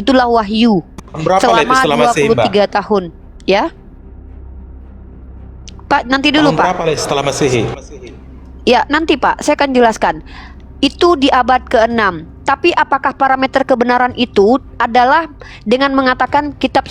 itulah wahyu Berapa itu selama setelah Masehi, Mbak? 23 tahun, ya. Pak, nanti dulu, Tahun Pak. berapa setelah Masehi? Ya, nanti Pak, saya akan jelaskan. Itu di abad ke-6. Tapi apakah parameter kebenaran itu adalah dengan mengatakan kitab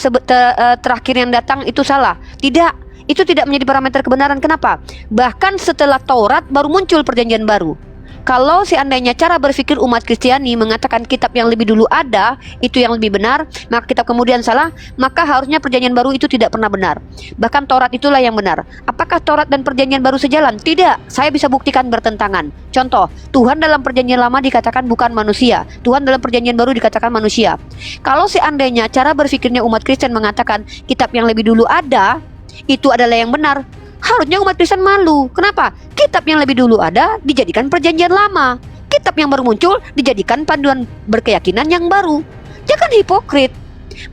terakhir yang datang itu salah? Tidak. Itu tidak menjadi parameter kebenaran. Kenapa? Bahkan setelah Taurat baru muncul perjanjian baru. Kalau seandainya cara berpikir umat Kristiani mengatakan kitab yang lebih dulu ada, itu yang lebih benar, maka kitab kemudian salah, maka harusnya perjanjian baru itu tidak pernah benar. Bahkan Taurat itulah yang benar. Apakah Taurat dan perjanjian baru sejalan? Tidak. Saya bisa buktikan bertentangan. Contoh, Tuhan dalam perjanjian lama dikatakan bukan manusia. Tuhan dalam perjanjian baru dikatakan manusia. Kalau seandainya cara berpikirnya umat Kristen mengatakan kitab yang lebih dulu ada, itu adalah yang benar, harusnya umat Kristen malu. Kenapa? Kitab yang lebih dulu ada dijadikan perjanjian lama, kitab yang baru muncul dijadikan panduan berkeyakinan yang baru. Jangan hipokrit.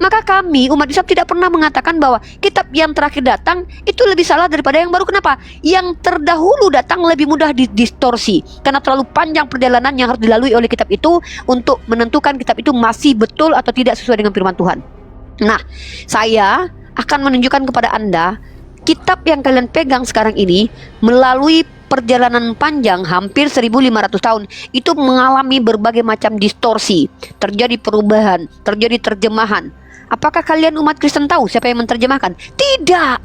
Maka kami umat Islam tidak pernah mengatakan bahwa kitab yang terakhir datang itu lebih salah daripada yang baru. Kenapa? Yang terdahulu datang lebih mudah didistorsi karena terlalu panjang perjalanan yang harus dilalui oleh kitab itu untuk menentukan kitab itu masih betul atau tidak sesuai dengan firman Tuhan. Nah, saya akan menunjukkan kepada Anda kitab yang kalian pegang sekarang ini melalui perjalanan panjang hampir 1500 tahun itu mengalami berbagai macam distorsi, terjadi perubahan, terjadi terjemahan. Apakah kalian umat Kristen tahu siapa yang menerjemahkan? Tidak.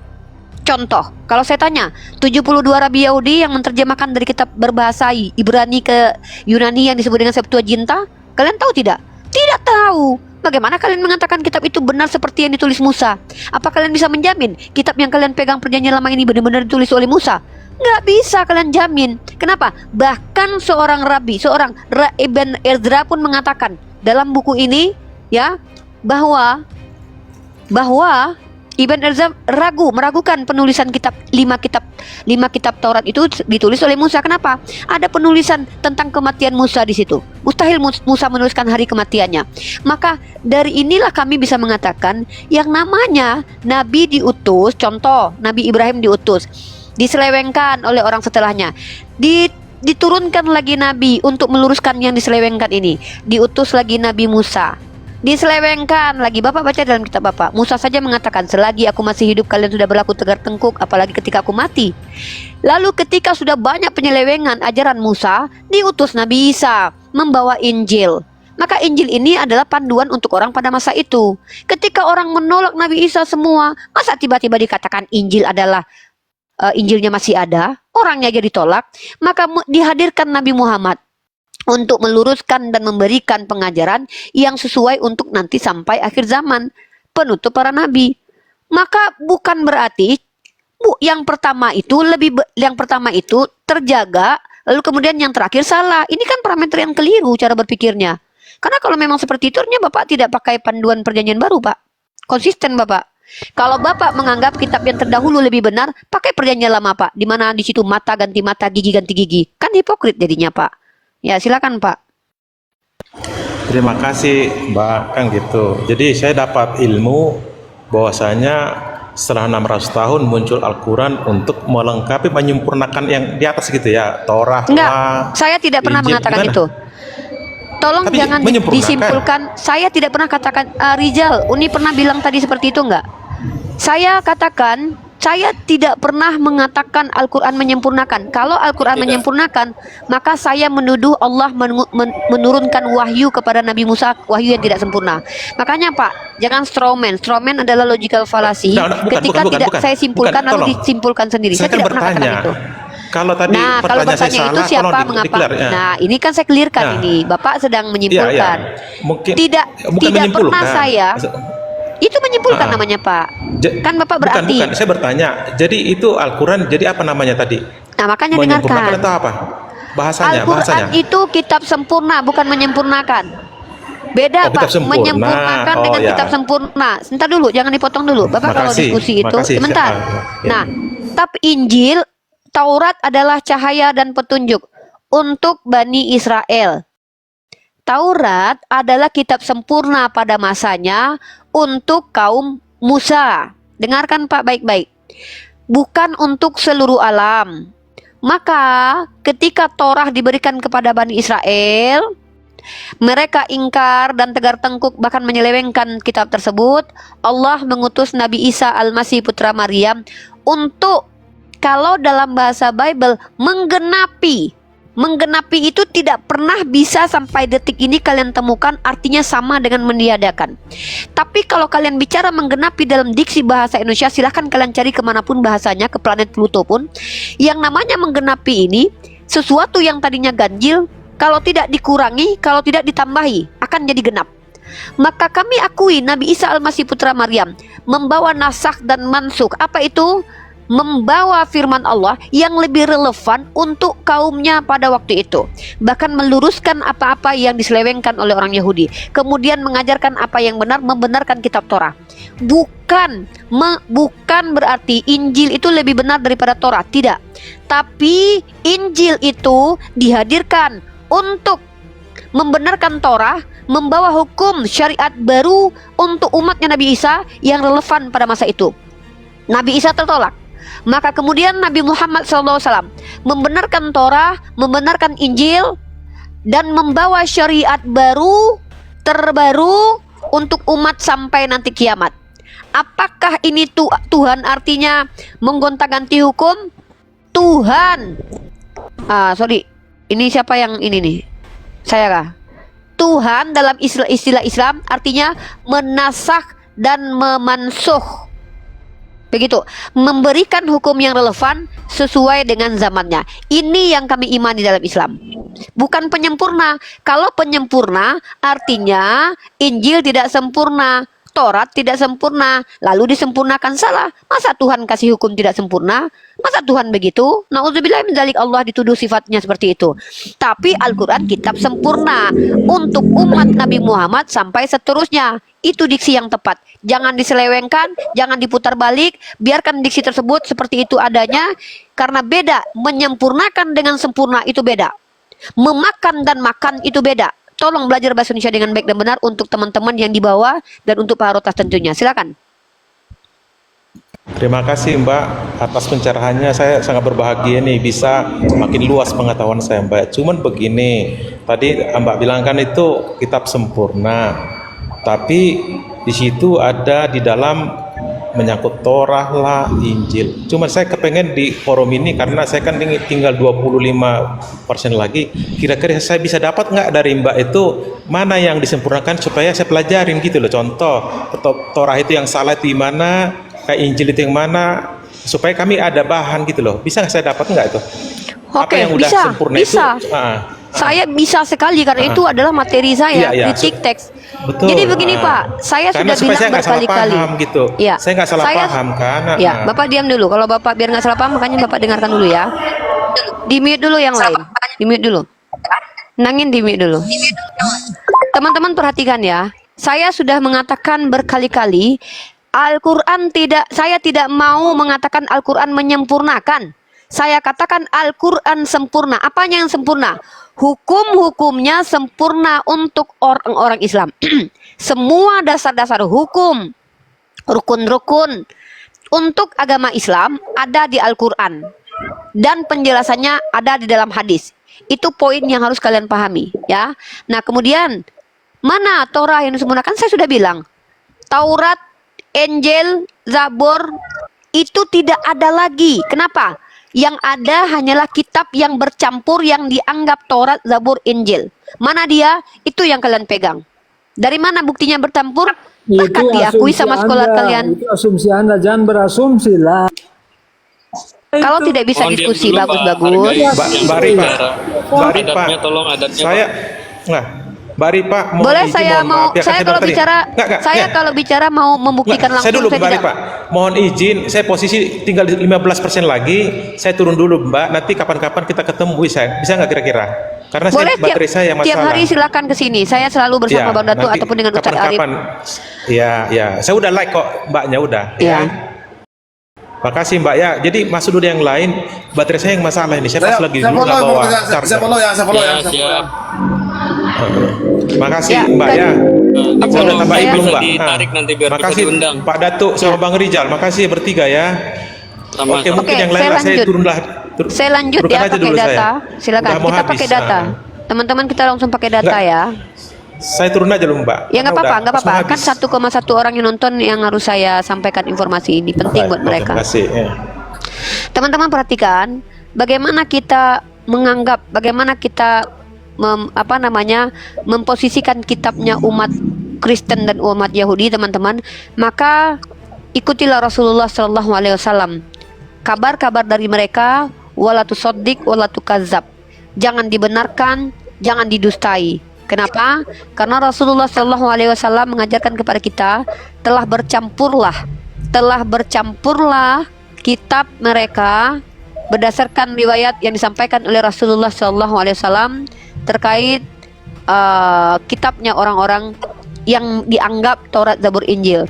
Contoh, kalau saya tanya 72 Rabi Yahudi yang menerjemahkan dari kitab berbahasa Ibrani ke Yunani yang disebut dengan Septuaginta, kalian tahu tidak? Tidak tahu. Bagaimana kalian mengatakan kitab itu benar seperti yang ditulis Musa? Apa kalian bisa menjamin kitab yang kalian pegang perjanjian lama ini benar-benar ditulis oleh Musa? Nggak bisa kalian jamin. Kenapa? Bahkan seorang rabi, seorang Ibn Ezra pun mengatakan dalam buku ini, ya, bahwa Ibn Ezra meragukan penulisan lima kitab Taurat itu ditulis oleh Musa. Kenapa? Ada penulisan tentang kematian Musa di situ. Mustahil Musa menuliskan hari kematiannya. Maka dari inilah kami bisa mengatakan yang namanya Nabi diutus. Contoh, Nabi Ibrahim diutus, diselewengkan oleh orang setelahnya. Diturunkan lagi Nabi untuk meluruskan yang diselewengkan ini. Diutus lagi Nabi Musa, diselewengkan lagi. Bapak baca dalam kitab Bapak, Musa saja mengatakan, selagi aku masih hidup kalian sudah berlaku tegar tengkuk, apalagi ketika aku mati. Lalu ketika sudah banyak penyelewengan ajaran Musa, diutus Nabi Isa membawa Injil. Maka Injil ini adalah panduan untuk orang pada masa itu. Ketika orang menolak Nabi Isa semua, masa tiba-tiba dikatakan Injil adalah Injilnya masih ada, orangnya aja ditolak. Maka dihadirkan Nabi Muhammad untuk meluruskan dan memberikan pengajaran yang sesuai untuk nanti sampai akhir zaman, penutup para nabi. Maka bukan berarti yang pertama itu terjaga, lalu kemudian yang terakhir salah. Ini kan parameter yang keliru cara berpikirnya. Karena kalau memang seperti itu, artinya Bapak tidak pakai panduan perjanjian baru, Pak. Konsisten Bapak. Kalau Bapak menganggap kitab yang terdahulu lebih benar, pakai perjanjian lama, Pak. Di mana di situ mata ganti mata, gigi ganti gigi. Kan hipokrit jadinya, Pak. Ya, silakan Pak. Terima kasih Mbak, kan gitu. Jadi saya dapat ilmu bahwasanya setelah 600 tahun muncul Al-Quran untuk melengkapi, menyempurnakan yang di atas gitu ya, Torah. Enggak, saya tidak pernah Injil, mengatakan gimana? itu. Tolong Tapi jangan disimpulkan. Saya tidak pernah katakan. Rizal, Uni pernah bilang tadi seperti itu enggak? Saya katakan, saya tidak pernah mengatakan Al-Quran menyempurnakan. Kalau Al-Quran menyempurnakan, maka saya menuduh Allah menurunkan wahyu kepada Nabi Musa, wahyu yang tidak sempurna. Makanya Pak, jangan strawman. Strawman adalah logical fallacy. Ketika tidak saya simpulkan, lalu disimpulkan sendiri. Saya tidak pernah katakan itu. Kalau tadi kalau bertanya saya itu salah, siapa, mengapa? ya. Nah, ini kan saya clearkan ini. Bapak sedang menyimpulkan. Mungkin Tidak pernah saya. Itu menyimpulkan namanya Pak. Kan Bapak berarti. Bukan, saya bertanya. Jadi itu Al-Quran, jadi apa namanya tadi? Nah, makanya menyempurnakan dengarkan. atau apa? Bahasanya. Al-Quran itu kitab sempurna, bukan menyempurnakan. Beda Pak, menyempurnakan dengan kitab sempurna. Sebentar dulu, jangan dipotong dulu. Bapak kalau diskusi itu, sebentar. Nah, kitab Injil, Taurat adalah cahaya dan petunjuk untuk Bani Israel. Taurat adalah kitab sempurna pada masanya untuk kaum Musa. Dengarkan Pak baik-baik. Bukan untuk seluruh alam. Maka ketika Torah diberikan kepada Bani Israel, Mereka ingkar dan tegar tengkuk bahkan menyelewengkan kitab tersebut. Allah mengutus Nabi Isa Al-Masih putra Maryam untuk, kalau dalam bahasa Bible, menggenapi. Menggenapi itu tidak pernah bisa sampai detik ini kalian temukan artinya sama dengan meniadakan. Tapi kalau kalian bicara menggenapi dalam diksi bahasa Indonesia, silahkan kalian cari kemanapun bahasanya, ke planet Pluto pun. Yang namanya menggenapi ini sesuatu yang tadinya ganjil, kalau tidak dikurangi, kalau tidak ditambahi, akan jadi genap. Maka kami akui Nabi Isa Al-Masih putra Maryam membawa nasakh dan mansukh. Apa itu? Membawa firman Allah yang lebih relevan untuk kaumnya pada waktu itu. Bahkan meluruskan apa-apa yang diselewengkan oleh orang Yahudi. Kemudian mengajarkan apa yang benar, membenarkan kitab Torah. Bukan berarti Injil itu lebih benar daripada Torah, tidak. Tapi Injil itu dihadirkan untuk membenarkan Torah, membawa hukum syariat baru untuk umatnya Nabi Isa yang relevan pada masa itu. Nabi Isa tertolak. Maka kemudian Nabi Muhammad SAW membenarkan Torah, membenarkan Injil, dan membawa syariat baru, terbaru untuk umat sampai nanti kiamat. Apakah ini Tuhan artinya menggonta-ganti hukum? Tuhan. Ini siapa yang ini nih? Saya kah? Tuhan dalam istilah Islam artinya menasakh dan memansuh. Begitu, memberikan hukum yang relevan sesuai dengan zamannya. Ini yang kami imani dalam Islam. Bukan penyempurna. Kalau penyempurna artinya Injil tidak sempurna, Taurat tidak sempurna, lalu disempurnakan salah. Masa Tuhan kasih hukum tidak sempurna? Masa Tuhan begitu? Na'udzubillah min dzalik, Allah dituduh sifatnya seperti itu. Tapi Al-Quran kitab sempurna untuk umat Nabi Muhammad sampai seterusnya. Itu diksi yang tepat. Jangan diselewengkan, jangan diputar balik. Biarkan diksi tersebut seperti itu adanya. Karena beda, menyempurnakan dengan sempurna itu beda. Memakan dan makan itu beda. Tolong belajar bahasa Indonesia dengan baik dan benar untuk teman-teman yang di bawah dan untuk Pak Rotas tentunya. Silakan. Terima kasih Mbak atas pencerahannya. Saya sangat berbahagia nih bisa makin luas pengetahuan saya Mbak. Cuman begini, tadi Mbak bilang kan itu kitab sempurna. Tapi di situ ada di dalam menyangkut Torah lah, Injil. Cuma saya kepengen di forum ini karena saya kan tinggal 25% lagi. Kira-kira saya bisa dapat nggak dari Mbak itu mana yang disempurnakan supaya saya pelajarin gitu loh. Contoh, Torah itu yang salah itu di mana, kayak Injil itu yang mana, supaya kami ada bahan gitu loh. Bisa nggak saya dapat nggak itu? Apa Oke, yang udah bisa, sempurna bisa. itu? Saya bisa sekali karena itu adalah materi saya, kritik teks. Betul. Jadi begini Pak, saya karena sudah bilang berkali-kali. Gitu. Ya, saya nggak salah paham kan? Ya, Bapak diam dulu. Kalau Bapak biar nggak salah paham, makanya Bapak dengarkan dulu ya. Di mute dulu yang lain. Di mute dulu. Nangin di mute dulu. Teman-teman perhatikan ya. Saya sudah mengatakan berkali-kali, Al-Quran saya tidak mau mengatakan Al-Quran menyempurnakan. Saya katakan Al-Quran sempurna. Apanya yang sempurna? Hukum-hukumnya sempurna untuk orang-orang Islam. Semua dasar-dasar hukum, rukun-rukun untuk agama Islam ada di Al-Quran. Dan penjelasannya ada di dalam hadis. Itu poin yang harus kalian pahami, ya. Nah, kemudian mana Torah yang disempurnakan? Saya sudah bilang. Taurat, Injil, Zabur itu tidak ada lagi. Kenapa? Yang ada hanyalah kitab yang bercampur yang dianggap Taurat, Zabur, Injil. Mana dia? Itu yang kalian pegang. Dari mana buktinya bercampur? Bahkan diakui sama sekolah kalian. Itu asumsi Anda, jangan berasumsi lah. Kalau tidak bisa diskusi bagus-bagus. Mbak Ripa, tolong adatnya. Mbak Ripa, boleh saya mau, saya kalau bicara, saya kalau bicara mau membuktikan langsung. Saya dulu saya Mbak tidak. Ripa, mohon izin, saya posisi tinggal 15% lagi, saya turun dulu Mbak, nanti kapan-kapan kita ketemu bisa nggak kira-kira? Karena Boleh, baterai saya masalah. Tiap hari silakan ke sini, saya selalu bersama Bang Datu ataupun dengan Ustaz Arif. Ya, saya udah like kok Mbaknya udah. Ya. Makasih Mbak ya. Jadi masuk dulu yang lain, baterai saya yang masalah ini. Saya pas lagi dulu nggak bawa charger. Saya follow ya. Makasih Mbak ya. Saya udah tambah ibu Mbak. Ditarik nanti biar makasih bisa diundang. Pak Datuk sama Bang Rizal. Makasih bertiga ya. Sama. Oke, mungkin yang lain saya lah saya lanjut. turunlah. Saya lanjut ya pakai data. Silakan kita pakai data. Teman-teman kita langsung pakai data Enggak. ya. Saya turun aja dulu Mbak. Ya nggak Karena apa-apa, udah nggak apa-apa. mau Kan habis. 1,1 orang yang nonton yang harus saya sampaikan informasi ini penting Baik, buat oke, mereka. terima kasih. Ya. Teman-teman perhatikan bagaimana kita menganggap, bagaimana kita memposisikan kitabnya umat Kristen dan umat Yahudi, teman-teman. Maka ikutilah Rasulullah Shallallahu Alaihi Wasallam. Kabar-kabar dari mereka, wala tusaddiq wala tukadzab. Jangan dibenarkan, jangan didustai. Kenapa? Karena Rasulullah Shallallahu Alaihi Wasallam mengajarkan kepada kita telah bercampurlah kitab mereka berdasarkan riwayat yang disampaikan oleh Rasulullah Shallallahu Alaihi Wasallam terkait kitabnya orang-orang yang dianggap Taurat, Zabur, Injil.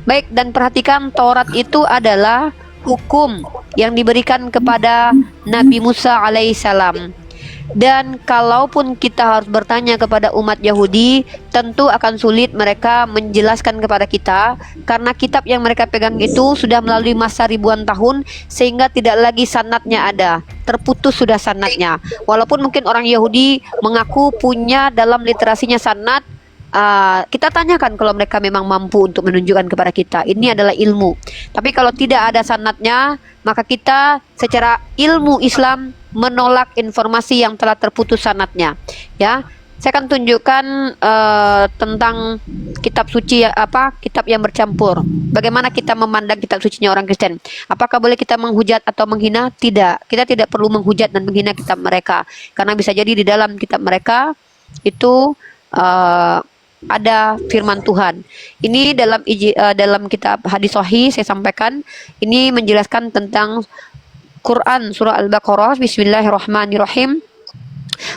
Baik, dan perhatikan Taurat itu adalah hukum yang diberikan kepada Nabi Musa alaihissalam. Dan kalaupun kita harus bertanya kepada umat Yahudi, tentu akan sulit mereka menjelaskan kepada kita, karena kitab yang mereka pegang itu sudah melalui masa ribuan tahun, sehingga tidak lagi sanadnya ada, terputus sudah sanadnya. Walaupun mungkin orang Yahudi mengaku punya dalam literasinya sanad, kita tanyakan kalau mereka memang mampu untuk menunjukkan kepada kita ini adalah ilmu. Tapi kalau tidak ada sanadnya, maka kita secara ilmu Islam menolak informasi yang telah terputus sanadnya. Ya, saya akan tunjukkan tentang kitab suci kitab yang bercampur. Bagaimana kita memandang kitab sucinya orang Kristen? Apakah boleh kita menghujat atau menghina? Tidak. Kita tidak perlu menghujat dan menghina kitab mereka, karena bisa jadi di dalam kitab mereka itu ada firman Tuhan. Ini dalam kitab hadis sahih saya sampaikan, ini menjelaskan tentang Quran surah Al-Baqarah. Bismillahirrahmanirrahim.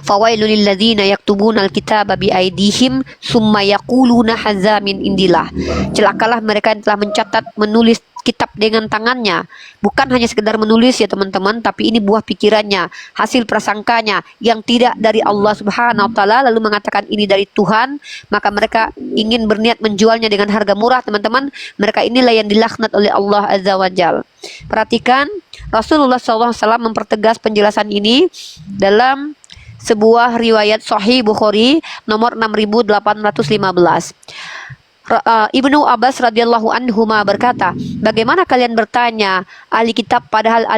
Fawailul lilladzina yaktubuna alkitaba biaidihim summa yaquluna hadza min indillah. Celakalah mereka yang telah mencatat, menulis kitab dengan tangannya. Bukan hanya sekedar menulis ya teman-teman, tapi ini buah pikirannya, hasil prasangkanya yang tidak dari Allah Subhanahu wa taala, lalu mengatakan ini dari Tuhan. Maka mereka ingin berniat menjualnya dengan harga murah, teman-teman. Mereka inilah yang dilaknat oleh Allah Azza wa Jalla. Perhatikan, Rasulullah SAW mempertegas penjelasan ini dalam sebuah riwayat Sahih Bukhari nomor 6815. Ibnu Abbas radhiyallahu anhuma berkata, bagaimana kalian bertanya ahli kitab padahal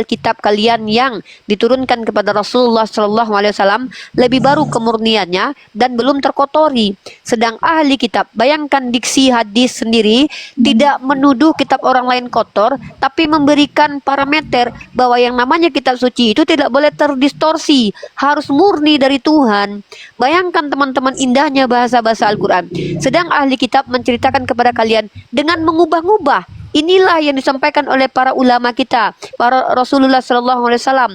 kitab kalian yang diturunkan kepada Rasulullah Shallallahu Alaihi Wasallam lebih baru kemurniannya dan belum terkotori. Sedang ahli kitab, bayangkan diksi hadis sendiri, tidak menuduh kitab orang lain kotor, tapi memberikan parameter bahwa yang namanya kitab suci itu tidak boleh terdistorsi, harus murni dari Tuhan. Bayangkan teman-teman indahnya bahasa-bahasa Al-Quran. Sedang ahli kitab menceritakan kepada kalian dengan mengubah-ubah. Inilah yang disampaikan oleh para ulama kita, para Rasulullah Sallallahu Alaihi Wasallam,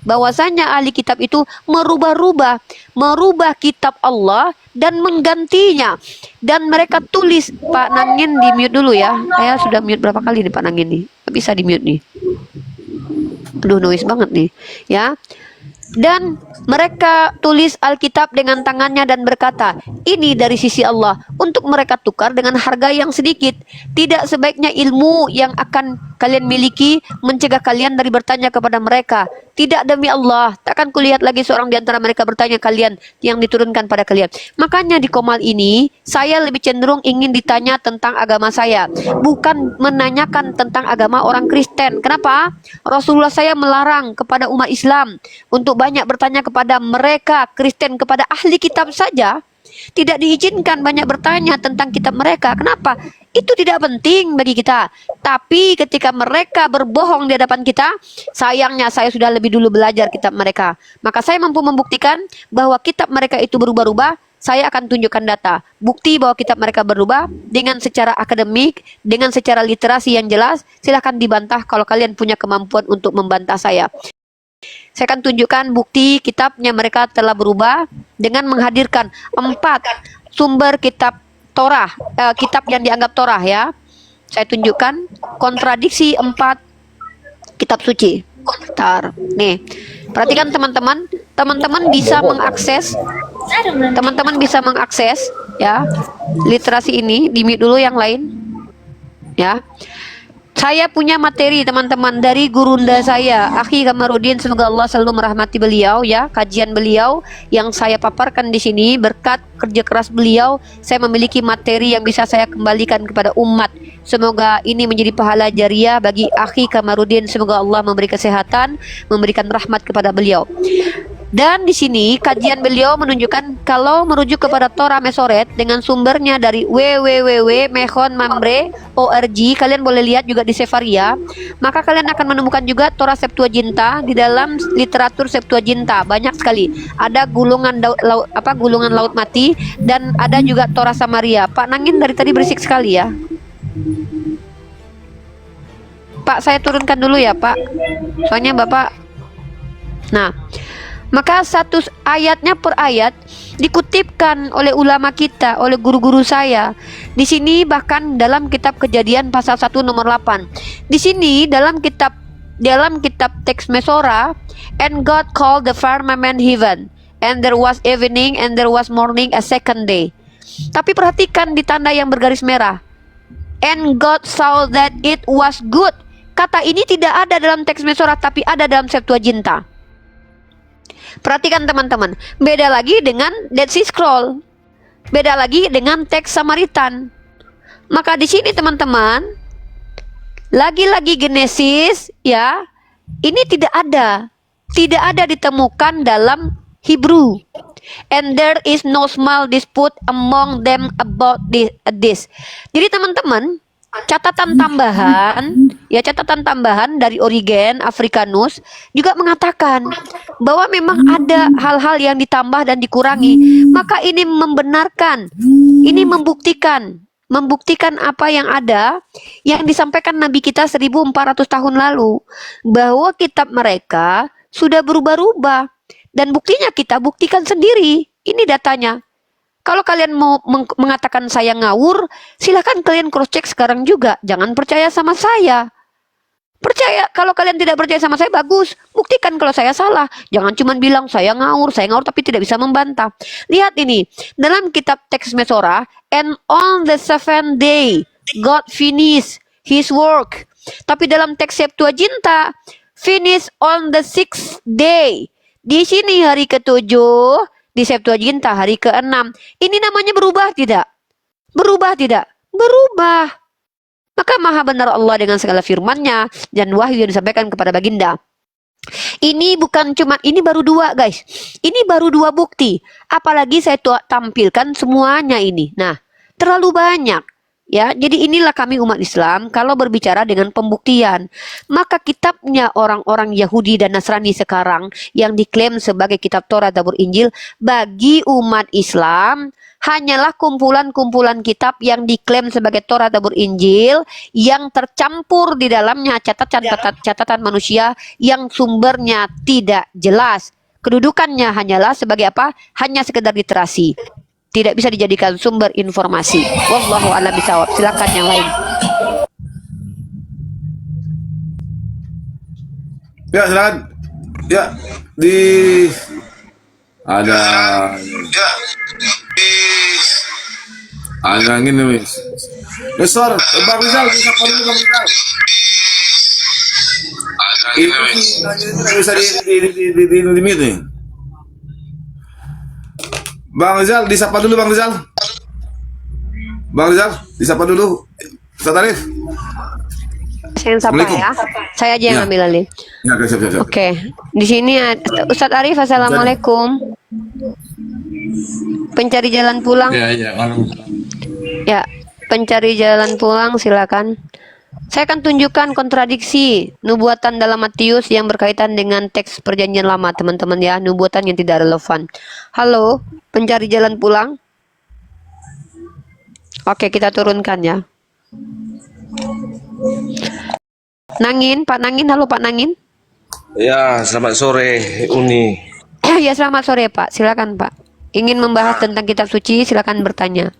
bahwasanya ahli kitab itu merubah kitab Allah dan menggantinya. Dan mereka tulis, Pak Nangin di mute dulu ya. Saya sudah mute berapa kali nih Pak Nangin nih? Nggak bisa di mute nih. Aduh, noise banget nih, ya. Dan mereka tulis Alkitab dengan tangannya dan berkata, ini dari sisi Allah, untuk mereka tukar dengan harga yang sedikit. Tidak sebaiknya ilmu yang akan kalian miliki mencegah kalian dari bertanya kepada mereka. Tidak, demi Allah, takkan kulihat lagi seorang di antara mereka bertanya kalian yang diturunkan pada kalian. Makanya di Komal ini, saya lebih cenderung ingin ditanya tentang agama saya, bukan menanyakan tentang agama orang Kristen. Kenapa? Rasulullah saya melarang kepada umat Islam untuk banyak bertanya kepada mereka Kristen, kepada ahli kitab saja. Tidak diizinkan banyak bertanya tentang kitab mereka. Kenapa? Itu tidak penting bagi kita. Tapi ketika mereka berbohong di hadapan kita, sayangnya saya sudah lebih dulu belajar kitab mereka. Maka saya mampu membuktikan bahwa kitab mereka itu berubah-ubah. Saya akan tunjukkan data, bukti bahwa kitab mereka berubah dengan secara akademik, dengan secara literasi yang jelas. Silahkan dibantah kalau kalian punya kemampuan untuk membantah saya. Saya akan tunjukkan bukti kitabnya mereka telah berubah dengan menghadirkan 4 sumber kitab Torah, kitab yang dianggap Torah ya. Saya tunjukkan kontradiksi 4 kitab suci. Bentar, nih. Perhatikan teman-teman, teman-teman bisa mengakses ya literasi ini. Di mute dulu yang lain. Ya. Saya punya materi teman-teman dari gurunda saya, Akhi Kamarudin, semoga Allah selalu merahmati beliau ya. Kajian beliau yang saya paparkan di sini berkat kerja keras beliau, saya memiliki materi yang bisa saya kembalikan kepada umat. Semoga ini menjadi pahala jariah bagi Akhi Kamarudin. Semoga Allah memberi kesehatan, memberikan rahmat kepada beliau. Dan di sini kajian beliau menunjukkan kalau merujuk kepada Torah Mesoret dengan sumbernya dari www.mechonmambre.org, kalian boleh lihat juga di Sefaria, maka kalian akan menemukan juga Torah Septuaginta di dalam literatur Septuaginta banyak sekali. Ada gulungan gulungan laut mati dan ada juga Torah Samaria. Pak Nangin dari tadi berisik sekali ya. Pak, saya turunkan dulu ya, Pak. Soalnya Bapak. Nah, maka satu ayatnya per ayat dikutipkan oleh ulama kita, oleh guru-guru saya. Di sini bahkan dalam kitab Kejadian pasal 1 nomor 8. Di sini dalam kitab teks Mesora, and God called the firmament heaven, and there was evening and there was morning a second day. Tapi perhatikan di tanda yang bergaris merah. And God saw that it was good. Kata ini tidak ada dalam teks Mesora tapi ada dalam Septuaginta. Perhatikan teman-teman, beda lagi dengan Dead Sea Scroll, beda lagi dengan teks Samaritan. Maka di sini teman-teman, lagi-lagi Genesis ya, ini tidak ada ditemukan dalam Hebrew. And there is no small dispute among them about this. Jadi teman-teman, catatan tambahan dari Origen Africanus juga mengatakan bahwa memang ada hal-hal yang ditambah dan dikurangi. Maka ini membenarkan, ini membuktikan apa yang ada yang disampaikan Nabi kita 1400 tahun lalu, bahwa kitab mereka sudah berubah-ubah, dan buktinya kita buktikan sendiri. Ini datanya. Kalau kalian mau mengatakan saya ngawur, silahkan kalian cross check sekarang juga. Jangan percaya sama saya. Percaya, kalau kalian tidak percaya sama saya, bagus. Buktikan kalau saya salah. Jangan cuma bilang saya ngawur tapi tidak bisa membantah. Lihat ini, dalam kitab teks Mesora, and on the seventh day, God finished his work. Tapi dalam teks Septuaginta, finish on the sixth day. Di sini hari ketujuh. Di Septuaginta hari ke-6. Ini namanya berubah tidak? Berubah tidak? Berubah. Maka maha benar Allah dengan segala firman-Nya dan wahyu yang disampaikan kepada baginda. Ini bukan cuma, ini baru dua guys. Ini baru dua bukti. Apalagi saya tampilkan semuanya ini. Nah, terlalu banyak. Ya, jadi inilah kami umat Islam kalau berbicara dengan pembuktian. Maka kitabnya orang-orang Yahudi dan Nasrani sekarang yang diklaim sebagai kitab Torah, Zabur, Injil, bagi umat Islam hanyalah kumpulan-kumpulan kitab yang diklaim sebagai Torah, Zabur, Injil yang tercampur di dalamnya catatan manusia yang sumbernya tidak jelas. Kedudukannya hanyalah sebagai apa? Hanya sekedar literasi. Tidak bisa dijadikan sumber informasi. Wallahu a'lam bishawab. Silakan yang lain. Ya, silakan. Ya, ada angin nih, Miss. Besar, Bang Rizal, bisa dulu Bang Rizal. Ini tidak bisa di mute nih. Bang Rizal, disapa dulu Bang Rizal. Bang Rizal, disapa dulu. Ustaz Arif. Saya yang sapa ya. Saya aja yang ambil alih. Ya, siap. Oke. Di sini Ustaz Arif, assalamualaikum. Pencari jalan pulang. Ya, pencari jalan pulang silakan. Saya akan tunjukkan kontradiksi nubuatan dalam Matius yang berkaitan dengan teks perjanjian lama, teman-teman ya, nubuatan yang tidak relevan. Halo, pencari jalan pulang. Oke, kita turunkan ya. Nangin, Pak Nangin, halo Pak Nangin. Ya, selamat sore Uni. Ya, selamat sore Pak, silakan Pak. Ingin membahas tentang kitab suci, silakan bertanya.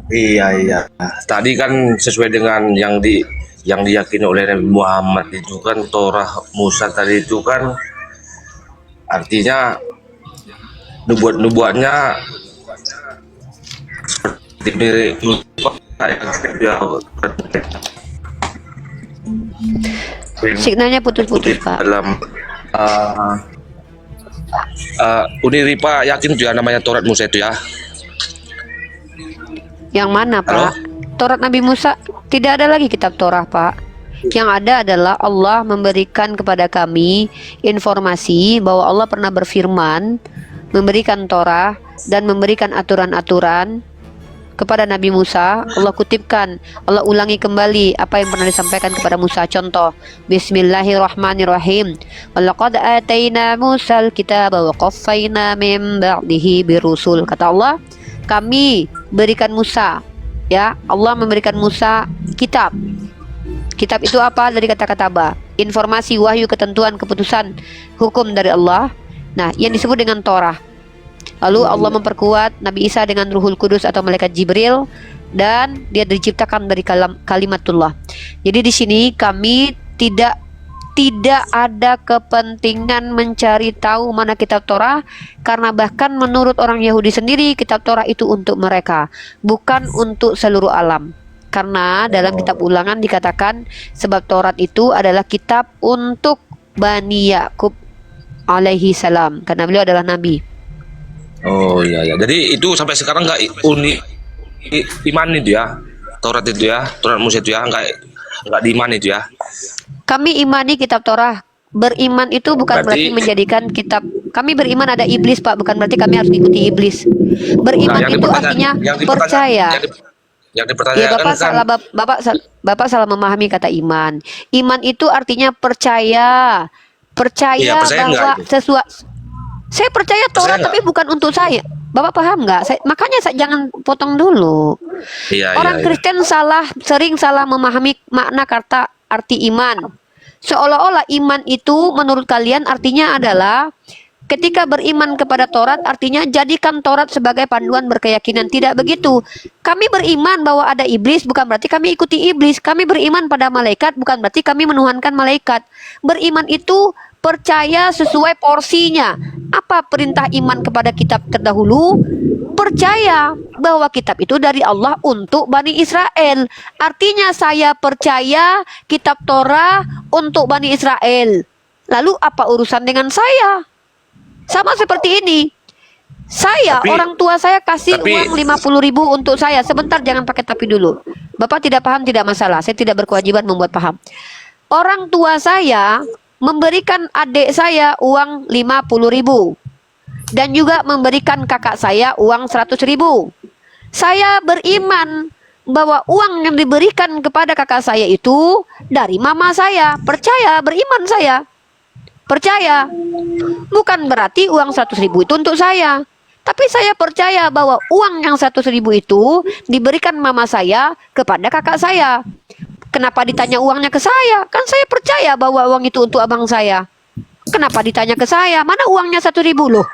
Iya. Tadi kan sesuai dengan yang diyakini oleh Nabi Muhammad itu kan, Torah Musa tadi itu kan artinya nubuatnya seperti mirip Signalnya putus-putus, Pak. dalam Uniripa yakin tuh ya namanya Taurat Musa itu ya. Yang mana, Halo? Pak? Taurat Nabi Musa? Tidak ada lagi kitab Torah, Pak. Yang ada adalah Allah memberikan kepada kami informasi bahwa Allah pernah berfirman, memberikan Torah dan memberikan aturan-aturan kepada Nabi Musa. Allah kutipkan, Allah ulangi kembali apa yang pernah disampaikan kepada Musa. Contoh, Bismillahirrahmanirrahim. Walaqad ataina Musal kitaba wa qaffayna min ba'dihi birusul. Kata Allah, kami berikan Musa, ya, Allah memberikan Musa kitab. Kitab itu apa? Dari kata-kata ba, informasi, wahyu, ketentuan, keputusan, hukum dari Allah. Nah, yang disebut dengan Torah. Lalu Allah memperkuat Nabi Isa dengan Ruhul Kudus atau malaikat Jibril, dan dia diciptakan dari kalimatullah. Jadi di sini kami tidak ada kepentingan mencari tahu mana kitab Torah, karena bahkan menurut orang Yahudi sendiri kitab Torah itu untuk mereka, bukan untuk seluruh alam. Karena dalam kitab Ulangan dikatakan sebab Taurat itu adalah kitab untuk Bani Yakub alaihi salam, karena beliau adalah nabi. Oh iya ya. Jadi itu sampai sekarang nggak iman itu ya. Taurat itu ya, Taurat Musa itu ya, nggak diiman itu ya. Kami imani kitab Torah. Beriman itu bukan berarti menjadikan kitab. Kami beriman ada iblis, Pak, bukan berarti kami harus ikuti iblis. Beriman itu artinya percaya. Yang Ya, dipertanyakan Bapak kan salah, Bapak salah memahami kata iman. Iman itu artinya percaya. Iya, percaya Bahwa nggak itu? sesuatu. Saya percaya Torah, nggak? tapi bukan untuk saya. Bapak paham nggak? Makanya jangan potong dulu. iya, Orang iya, iya. Kristen sering salah memahami makna kata arti iman. Seolah-olah iman itu menurut kalian artinya adalah ketika beriman kepada Taurat artinya jadikan Taurat sebagai panduan berkeyakinan. Tidak begitu. Kami beriman bahwa ada iblis bukan berarti kami ikuti iblis. Kami beriman pada malaikat bukan berarti kami menuhankan malaikat. Beriman itu percaya sesuai porsinya. Apa perintah iman kepada kitab terdahulu? Percaya bahwa kitab itu dari Allah untuk Bani Israel. Artinya saya percaya kitab Torah untuk Bani Israel. Lalu apa urusan dengan saya? Sama seperti ini. Saya, orang tua saya kasih uang 50.000 untuk saya. Sebentar, jangan pakai tapi dulu. Bapak tidak paham, tidak masalah. Saya tidak berkewajiban membuat paham. Orang tua saya memberikan adik saya uang 50.000. Dan juga memberikan kakak saya uang 100.000. Saya beriman bahwa uang yang diberikan kepada kakak saya itu dari mama saya. Percaya, beriman saya. Percaya. Bukan berarti uang 100.000 itu untuk saya. Tapi saya percaya bahwa uang yang 100.000 itu diberikan mama saya kepada kakak saya. Kenapa ditanya uangnya ke saya? Kan saya percaya bahwa uang itu untuk abang saya. Kenapa ditanya ke saya? Mana uangnya 1.000 loh?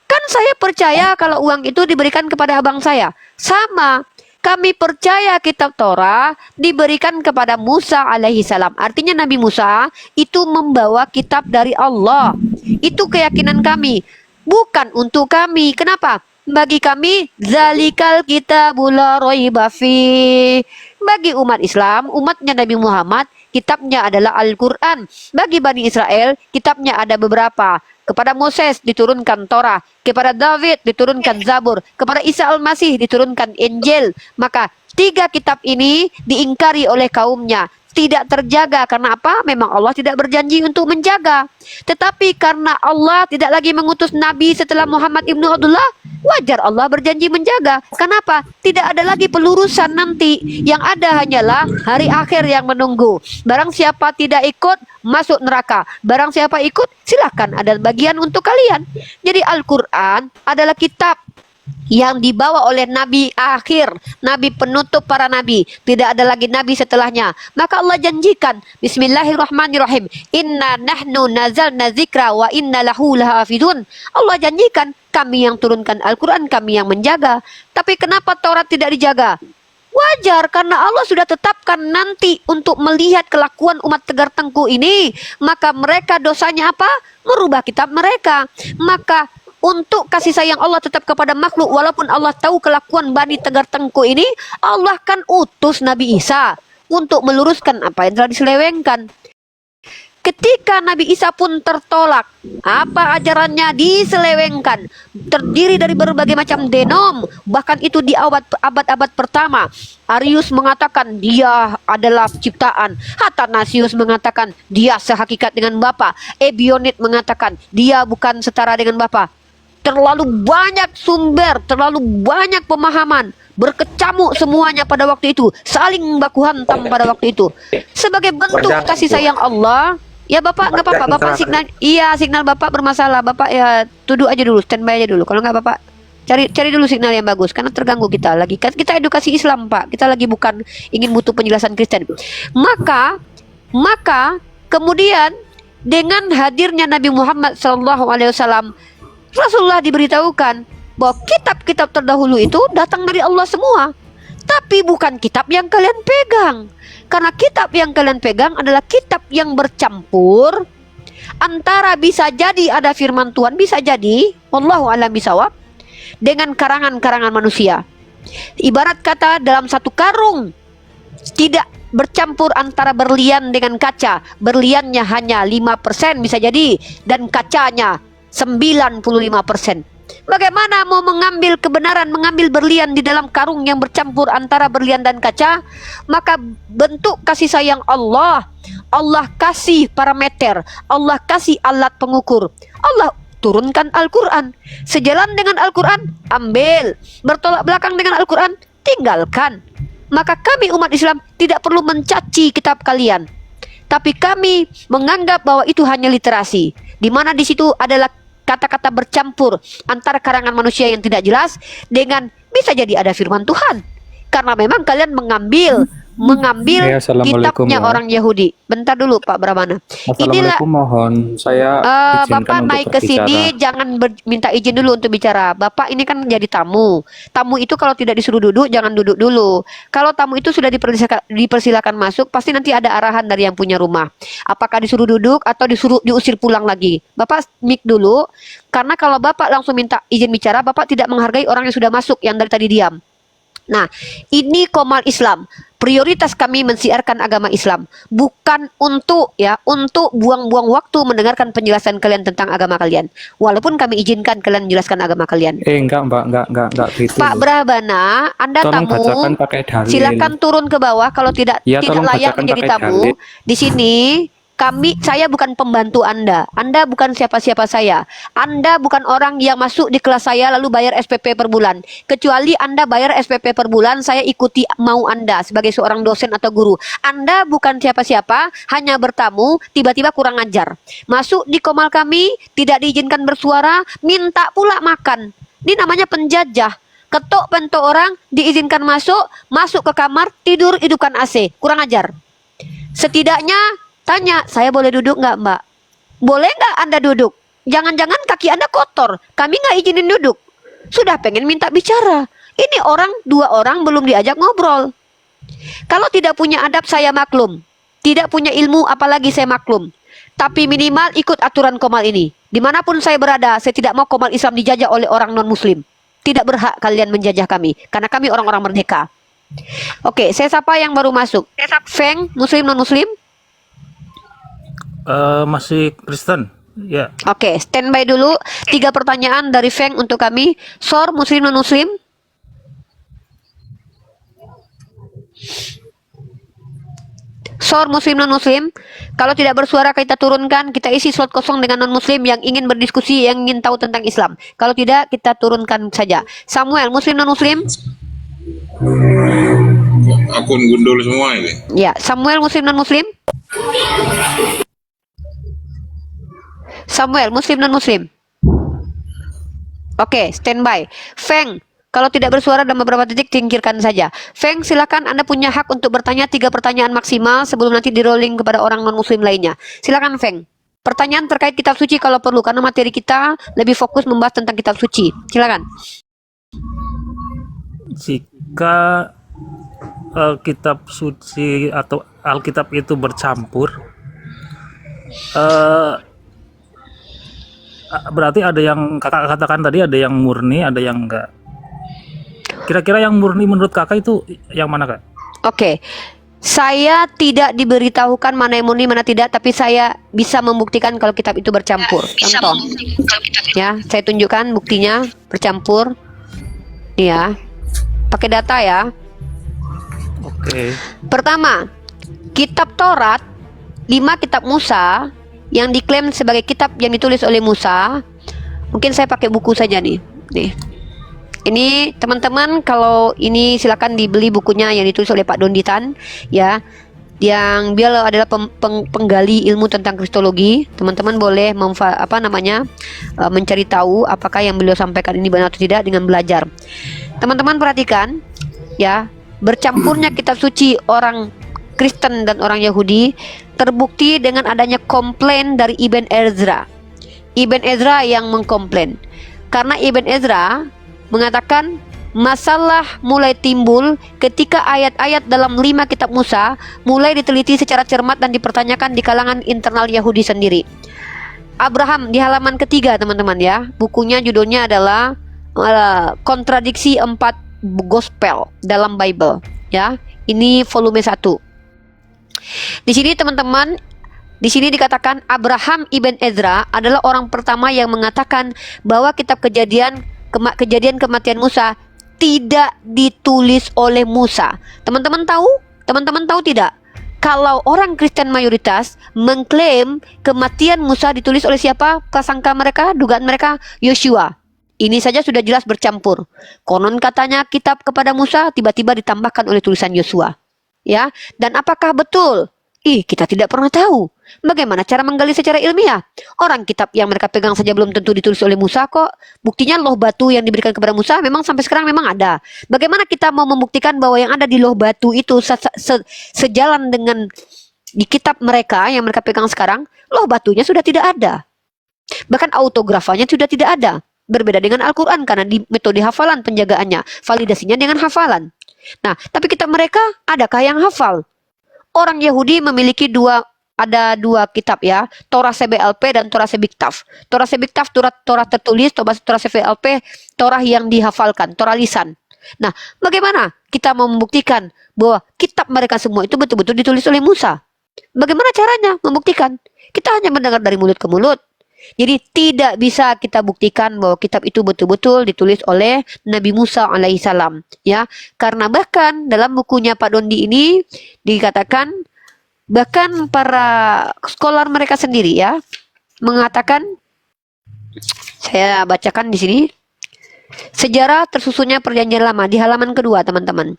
Kan saya percaya kalau uang itu diberikan kepada abang saya. Sama. Kami percaya kitab Torah diberikan kepada Musa alaihi salam. Artinya Nabi Musa itu membawa kitab dari Allah. Itu keyakinan kami. Bukan untuk kami. Kenapa? Bagi kami, zalikal kitabul la raiba fi. Bagi umat Islam, umatnya Nabi Muhammad, kitabnya adalah Al-Quran. Bagi Bani Israel, kitabnya ada beberapa. Kepada Moses diturunkan Torah, kepada David diturunkan Zabur, kepada Isa Al-Masih diturunkan Injil. Maka 3 kitab ini diingkari oleh kaumnya, tidak terjaga. Karena apa? Memang Allah tidak berjanji untuk menjaga. Tetapi karena Allah tidak lagi mengutus Nabi setelah Muhammad ibnu Abdullah, wajar Allah berjanji menjaga. Kenapa? Tidak ada lagi pelurusan nanti. Yang ada hanyalah hari akhir yang menunggu. Barang siapa tidak ikut, masuk neraka. Barang siapa ikut, silakan, ada bagian untuk kalian. Jadi Al-Quran adalah kitab yang dibawa oleh Nabi akhir, Nabi penutup para Nabi. Tidak ada lagi Nabi setelahnya. Maka Allah janjikan, Bismillahirrahmanirrahim, Inna nahnu nazalna zikra wa inna lahu lahafidun. Allah janjikan, kami yang turunkan Al-Quran, kami yang menjaga. Tapi kenapa Taurat tidak dijaga? Wajar, karena Allah sudah tetapkan nanti untuk melihat kelakuan umat Tegar Tengku ini. Maka mereka dosanya apa? Merubah kitab mereka. Maka untuk kasih sayang Allah tetap kepada makhluk, walaupun Allah tahu kelakuan Bani Tegar Tengku ini, Allah kan utus Nabi Isa untuk meluruskan apa yang telah diselewengkan. Ketika Nabi Isa pun tertolak, apa ajarannya diselewengkan, terdiri dari berbagai macam denom, bahkan itu di abad-abad pertama. Arius mengatakan dia adalah ciptaan, Athanasius mengatakan dia sehakikat dengan Bapa, Ebionit mengatakan dia bukan setara dengan Bapa. Terlalu banyak sumber, terlalu banyak pemahaman, berkecamuk semuanya pada waktu itu, saling baku hantam pada waktu itu. Sebagai bentuk kasih sayang Allah, ya Bapak nggak apa-apa, Bapak signal, iya signal Bapak bermasalah, Bapak ya duduk aja dulu, standby aja dulu. Kalau nggak Bapak cari dulu signal yang bagus, karena terganggu kita lagi. Kita edukasi Islam Pak, kita lagi bukan ingin butuh penjelasan Kristen. Maka kemudian dengan hadirnya Nabi Muhammad SAW, Rasulullah diberitahukan bahwa kitab-kitab terdahulu itu datang dari Allah semua, tapi bukan kitab yang kalian pegang. Karena kitab yang kalian pegang adalah kitab yang bercampur antara bisa jadi ada firman Tuhan, bisa jadi wallahu a'lam bishawab, dengan karangan-karangan manusia. Ibarat kata dalam satu karung tidak bercampur antara berlian dengan kaca. Berliannya hanya 5% bisa jadi, dan kacanya 95%. Bagaimana mau mengambil kebenaran, mengambil berlian di dalam karung yang bercampur antara berlian dan kaca? Maka bentuk kasih sayang Allah, Allah kasih parameter, Allah kasih alat pengukur. Allah turunkan Al-Quran. Sejalan dengan Al-Quran, ambil. Bertolak belakang dengan Al-Quran, tinggalkan. Maka kami umat Islam tidak perlu mencaci kitab kalian, tapi kami menganggap bahwa itu hanya literasi, di mana di situ adalah kata-kata bercampur antara karangan manusia yang tidak jelas dengan bisa jadi ada firman Tuhan. Karena memang kalian mengambil Ya, Assalamualaikum, kitabnya ya. orang Yahudi. Bentar dulu Pak Brahmana. Inilah Assalamualaikum, mohon saya izinkan Bapak untuk naik ke berbicara. sini, jangan minta izin dulu untuk bicara. Bapak ini kan jadi tamu. Tamu itu kalau tidak disuruh duduk, jangan duduk dulu. Kalau tamu itu sudah dipersilakan masuk, pasti nanti ada arahan dari yang punya rumah. Apakah disuruh duduk atau disuruh diusir pulang lagi? Bapak mic dulu, karena kalau Bapak langsung minta izin bicara, Bapak tidak menghargai orang yang sudah masuk, yang dari tadi diam. Nah, ini Qomal Islam. Prioritas kami mensiarkan agama Islam, bukan untuk buang-buang waktu mendengarkan penjelasan kalian tentang agama kalian. Walaupun kami izinkan kalian menjelaskan agama kalian. Enggak Mbak, enggak gitu. Pak Brahbana, Anda Tolong tamu, bacakan pakai dalil. silakan turun ke bawah kalau tidak Ya, tidak tolong layak bacakan menjadi pakai tamu. dalil. Di sini saya bukan pembantu Anda. Anda bukan siapa-siapa saya. Anda bukan orang yang masuk di kelas saya lalu bayar SPP per bulan. Kecuali Anda bayar SPP per bulan, saya ikuti mau Anda sebagai seorang dosen atau guru. Anda bukan siapa-siapa, hanya bertamu, tiba-tiba kurang ajar. Masuk di Qomal kami, tidak diizinkan bersuara, minta pula makan. Ini namanya penjajah. Ketok pentok orang, diizinkan masuk ke kamar, tidur, hidupkan AC. Kurang ajar. Setidaknya tanya, saya boleh duduk nggak Mbak? Boleh nggak Anda duduk? Jangan-jangan kaki Anda kotor, kami nggak izinin duduk. Sudah pengen minta bicara. Ini dua orang belum diajak ngobrol. Kalau tidak punya adab saya maklum. Tidak punya ilmu apalagi saya maklum. Tapi minimal ikut aturan Qomal ini. Dimanapun saya berada, saya tidak mau Qomal Islam dijajah oleh orang non-muslim. Tidak berhak kalian menjajah kami, karena kami orang-orang merdeka. Oke, saya sapa yang baru masuk. Feng, muslim non-muslim? Masih Kristen, ya. Oke, standby dulu. 3 pertanyaan dari Feng untuk kami. Sor, muslim non-muslim? Sor, muslim non-muslim? Kalau tidak bersuara kita turunkan, kita isi slot kosong dengan non-muslim yang ingin berdiskusi, yang ingin tahu tentang Islam. Kalau tidak, kita turunkan saja. Samuel, muslim non-muslim? Akun gundul semua ini. Ya, Samuel, muslim non-muslim? Samuel, muslim non-muslim? Oke, standby. Feng, kalau tidak bersuara dalam beberapa detik, singkirkan saja. Feng, silakan Anda punya hak untuk bertanya 3 pertanyaan maksimal sebelum nanti di-rolling kepada orang non-muslim lainnya. Silakan Feng. Pertanyaan terkait kitab suci kalau perlu, karena materi kita lebih fokus membahas tentang kitab suci. Silakan. Jika kitab suci atau Alkitab itu bercampur, berarti ada yang kakak katakan tadi, ada yang murni, ada yang enggak. Kira-kira yang murni menurut kakak itu yang mana, Kak? Oke. Saya tidak diberitahukan mana yang murni mana tidak, tapi saya bisa membuktikan kalau kitab itu bercampur. Contoh, ya, saya tunjukkan buktinya bercampur. Ya, pakai data ya. Oke. Pertama, kitab Taurat, 5 kitab Musa yang diklaim sebagai kitab yang ditulis oleh Musa. Mungkin saya pakai buku saja nih. Ini teman-teman, kalau ini silakan dibeli bukunya yang ditulis oleh Pak Donditan, ya, yang beliau adalah penggali ilmu tentang kristologi. Teman-teman boleh mencari tahu apakah yang beliau sampaikan ini benar atau tidak dengan belajar. Teman-teman perhatikan, ya, bercampurnya kitab suci orang Kristen dan orang Yahudi terbukti dengan adanya komplain dari Ibn Ezra. Ibn Ezra yang mengkomplain, karena Ibn Ezra mengatakan masalah mulai timbul ketika ayat-ayat dalam 5 kitab Musa mulai diteliti secara cermat dan dipertanyakan di kalangan internal Yahudi sendiri. Abraham di halaman ketiga, teman-teman ya. Bukunya judulnya adalah Kontradiksi 4 Gospel dalam Bible, ya. Ini volume 1. Di sini teman-teman, di sini dikatakan Abraham Ibn Ezra adalah orang pertama yang mengatakan bahwa kitab kejadian kematian Musa tidak ditulis oleh Musa. Teman-teman tahu? Teman-teman tahu tidak? Kalau orang Kristen mayoritas mengklaim kematian Musa ditulis oleh siapa? Prasangka mereka, dugaan mereka, Yosua. Ini saja sudah jelas bercampur. Konon katanya kitab kepada Musa tiba-tiba ditambahkan oleh tulisan Yosua. Ya, dan apakah betul? Kita tidak pernah tahu. Bagaimana cara menggali secara ilmiah? Orang kitab yang mereka pegang saja belum tentu ditulis oleh Musa kok. Buktinya loh batu yang diberikan kepada Musa memang sampai sekarang memang ada. Bagaimana kita mau membuktikan bahwa yang ada di loh batu itu sejalan dengan di kitab mereka yang mereka pegang sekarang? Loh batunya sudah tidak ada. Bahkan autografanya sudah tidak ada. Berbeda dengan Al-Quran karena di metode hafalan penjagaannya. Validasinya dengan hafalan. Nah, tapi kitab mereka adakah yang hafal? Orang Yahudi memiliki ada dua kitab ya, Torah CBLP dan Torah Sebiktav. Torah Sebiktav Torah tertulis, Torah CBLP Torah yang dihafalkan, Torah lisan. Nah, bagaimana kita mau membuktikan bahwa kitab mereka semua itu betul-betul ditulis oleh Musa? Bagaimana caranya membuktikan? Kita hanya mendengar dari mulut ke mulut. Jadi tidak bisa kita buktikan bahwa kitab itu betul-betul ditulis oleh Nabi Musa alaihissalam, ya. Karena bahkan dalam bukunya Pak Dondi ini dikatakan, bahkan para scholar mereka sendiri ya mengatakan, saya bacakan di sini, sejarah tersusunnya perjanjian lama di halaman kedua, teman-teman.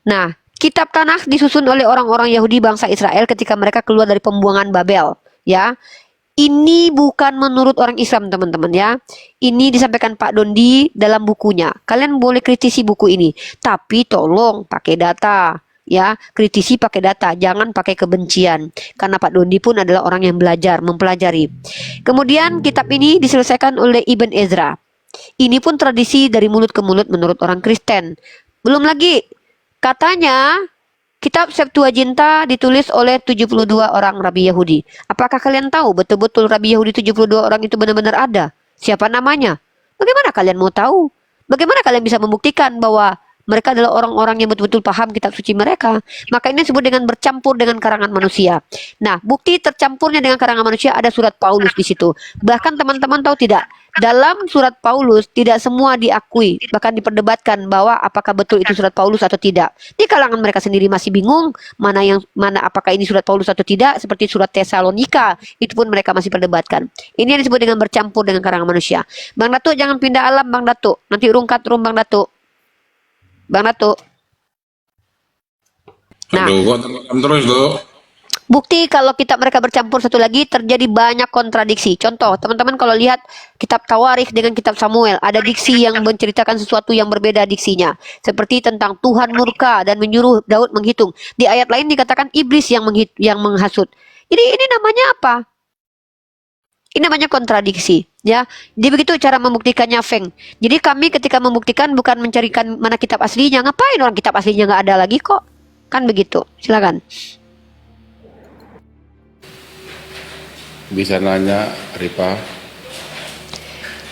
Nah, kitab Tanakh disusun oleh orang-orang Yahudi bangsa Israel ketika mereka keluar dari pembuangan Babel, ya. Ini bukan menurut orang Islam, teman-teman ya. Ini disampaikan Pak Dondi dalam bukunya. Kalian boleh kritisi buku ini, tapi tolong pakai data ya. Kritisi pakai data, jangan pakai kebencian. Karena Pak Dondi pun adalah orang yang belajar, mempelajari. Kemudian kitab ini diselesaikan oleh Ibn Ezra. Ini pun tradisi dari mulut ke mulut menurut orang Kristen. Belum lagi katanya kitab Septuaginta ditulis oleh 72 orang Rabi Yahudi. Apakah kalian tahu betul-betul Rabi Yahudi 72 orang itu benar-benar ada? Siapa namanya? Bagaimana kalian mau tahu? Bagaimana kalian bisa membuktikan bahwa mereka adalah orang-orang yang betul-betul paham kitab suci mereka? Maka ini disebut dengan bercampur dengan karangan manusia. Nah, bukti tercampurnya dengan karangan manusia ada surat Paulus di situ. Bahkan teman-teman tahu tidak? Dalam surat Paulus tidak semua diakui, bahkan diperdebatkan bahwa apakah betul itu surat Paulus atau tidak. Di kalangan mereka sendiri masih bingung mana apakah ini surat Paulus atau tidak, seperti surat Tesalonika, itu pun mereka masih perdebatkan. Ini yang disebut dengan bercampur dengan karangan manusia. Bang Datuk jangan pindah alam, Bang Datuk. Nanti rungkat rum Bang Datuk. Bang Datuk. Nah, Aduh, kok terus tuh. bukti kalau kitab mereka bercampur satu lagi, terjadi banyak kontradiksi. Contoh, teman-teman kalau lihat kitab Tawarikh dengan kitab Samuel, ada diksi yang menceritakan sesuatu yang berbeda diksinya. Seperti tentang Tuhan murka dan menyuruh Daud menghitung. Di ayat lain dikatakan iblis yang menghasut. Jadi ini namanya apa? Ini namanya kontradiksi, ya. Jadi begitu cara membuktikannya, Feng. Jadi kami ketika membuktikan bukan mencarikan mana kitab aslinya. Ngapain orang kitab aslinya nggak ada lagi kok? Kan begitu. Silakan. Bisa nanya, Ripa?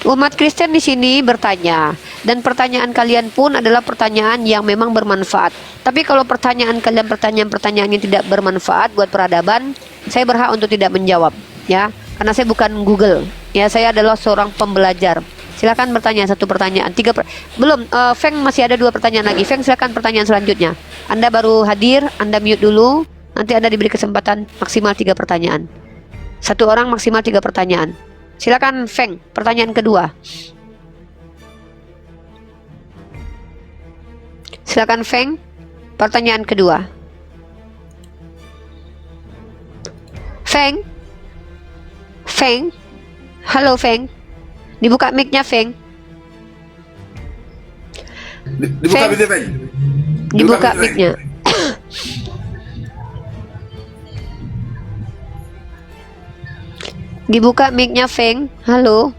Umat Kristen di sini bertanya, dan pertanyaan kalian pun adalah pertanyaan yang memang bermanfaat. Tapi kalau pertanyaan kalian pertanyaan-pertanyaan yang tidak bermanfaat buat peradaban, saya berhak untuk tidak menjawab, ya. Karena saya bukan Google, ya. Saya adalah seorang pembelajar. Silakan bertanya satu pertanyaan. Belum, Feng masih ada 2 pertanyaan lagi. Feng, silakan pertanyaan selanjutnya. Anda baru hadir, Anda mute dulu. Nanti Anda diberi kesempatan maksimal 3 pertanyaan. Satu orang maksimal 3 pertanyaan. Silakan Feng, pertanyaan kedua. Silakan Feng, pertanyaan kedua. Feng? Feng? Halo Feng? Dibuka mic-nya Feng? Dibuka Feng? mic-nya, Feng. Dibuka mic-nya. mic-nya. Dibuka mic-nya Feng. Halo?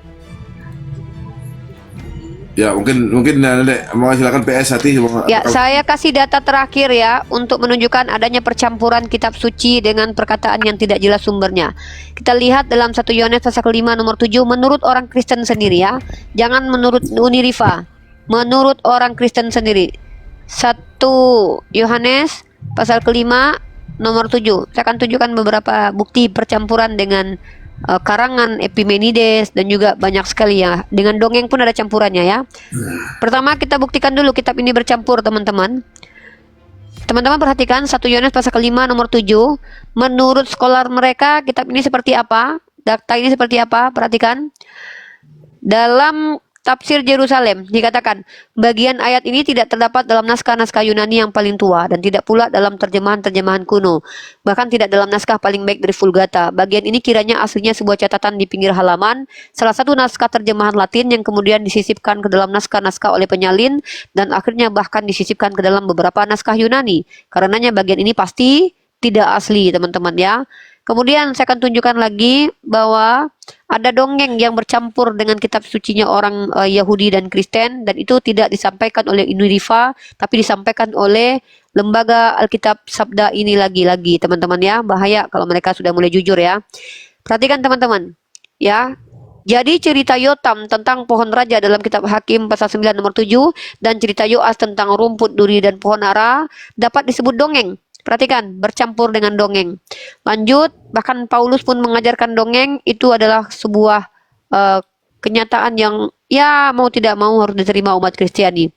Ya, mungkin Dek, mau silakan PS hati. Ya, saya kasih data terakhir ya untuk menunjukkan adanya percampuran kitab suci dengan perkataan yang tidak jelas sumbernya. Kita lihat dalam 1 Yohanes pasal 5 nomor 7 menurut orang Kristen sendiri ya. Jangan menurut Unirifa. Menurut orang Kristen sendiri. 1 Yohanes pasal 5 nomor 7. Saya akan tunjukkan beberapa bukti percampuran dengan karangan Epimenides dan juga banyak sekali ya. Dengan dongeng pun ada campurannya ya. Pertama kita buktikan dulu kitab ini bercampur teman-teman. Teman-teman perhatikan 1 Yohanes pasal 5 nomor 7. Menurut scholar mereka kitab ini seperti apa? Data ini seperti apa? Perhatikan. Dalam Tafsir Yerusalem dikatakan bagian ayat ini tidak terdapat dalam naskah-naskah Yunani yang paling tua dan tidak pula dalam terjemahan-terjemahan kuno, bahkan tidak dalam naskah paling baik dari Vulgata. Bagian ini kiranya aslinya sebuah catatan di pinggir halaman, salah satu naskah terjemahan Latin yang kemudian disisipkan ke dalam naskah-naskah oleh penyalin dan akhirnya bahkan disisipkan ke dalam beberapa naskah Yunani. Karenanya bagian ini pasti tidak asli, teman-teman ya. Kemudian saya akan tunjukkan lagi bahwa ada dongeng yang bercampur dengan kitab sucinya orang Yahudi dan Kristen, dan itu tidak disampaikan oleh Unirifa tapi disampaikan oleh lembaga Alkitab Sabda ini lagi-lagi teman-teman ya. Bahaya kalau mereka sudah mulai jujur ya. Perhatikan teman-teman ya. Jadi cerita Yotam tentang pohon raja dalam kitab Hakim pasal 9 nomor 7 dan cerita Yoas tentang rumput duri dan pohon ara dapat disebut dongeng. Perhatikan, bercampur dengan dongeng. Lanjut, bahkan Paulus pun mengajarkan dongeng itu adalah sebuah kenyataan yang ya mau tidak mau harus diterima umat Kristiani.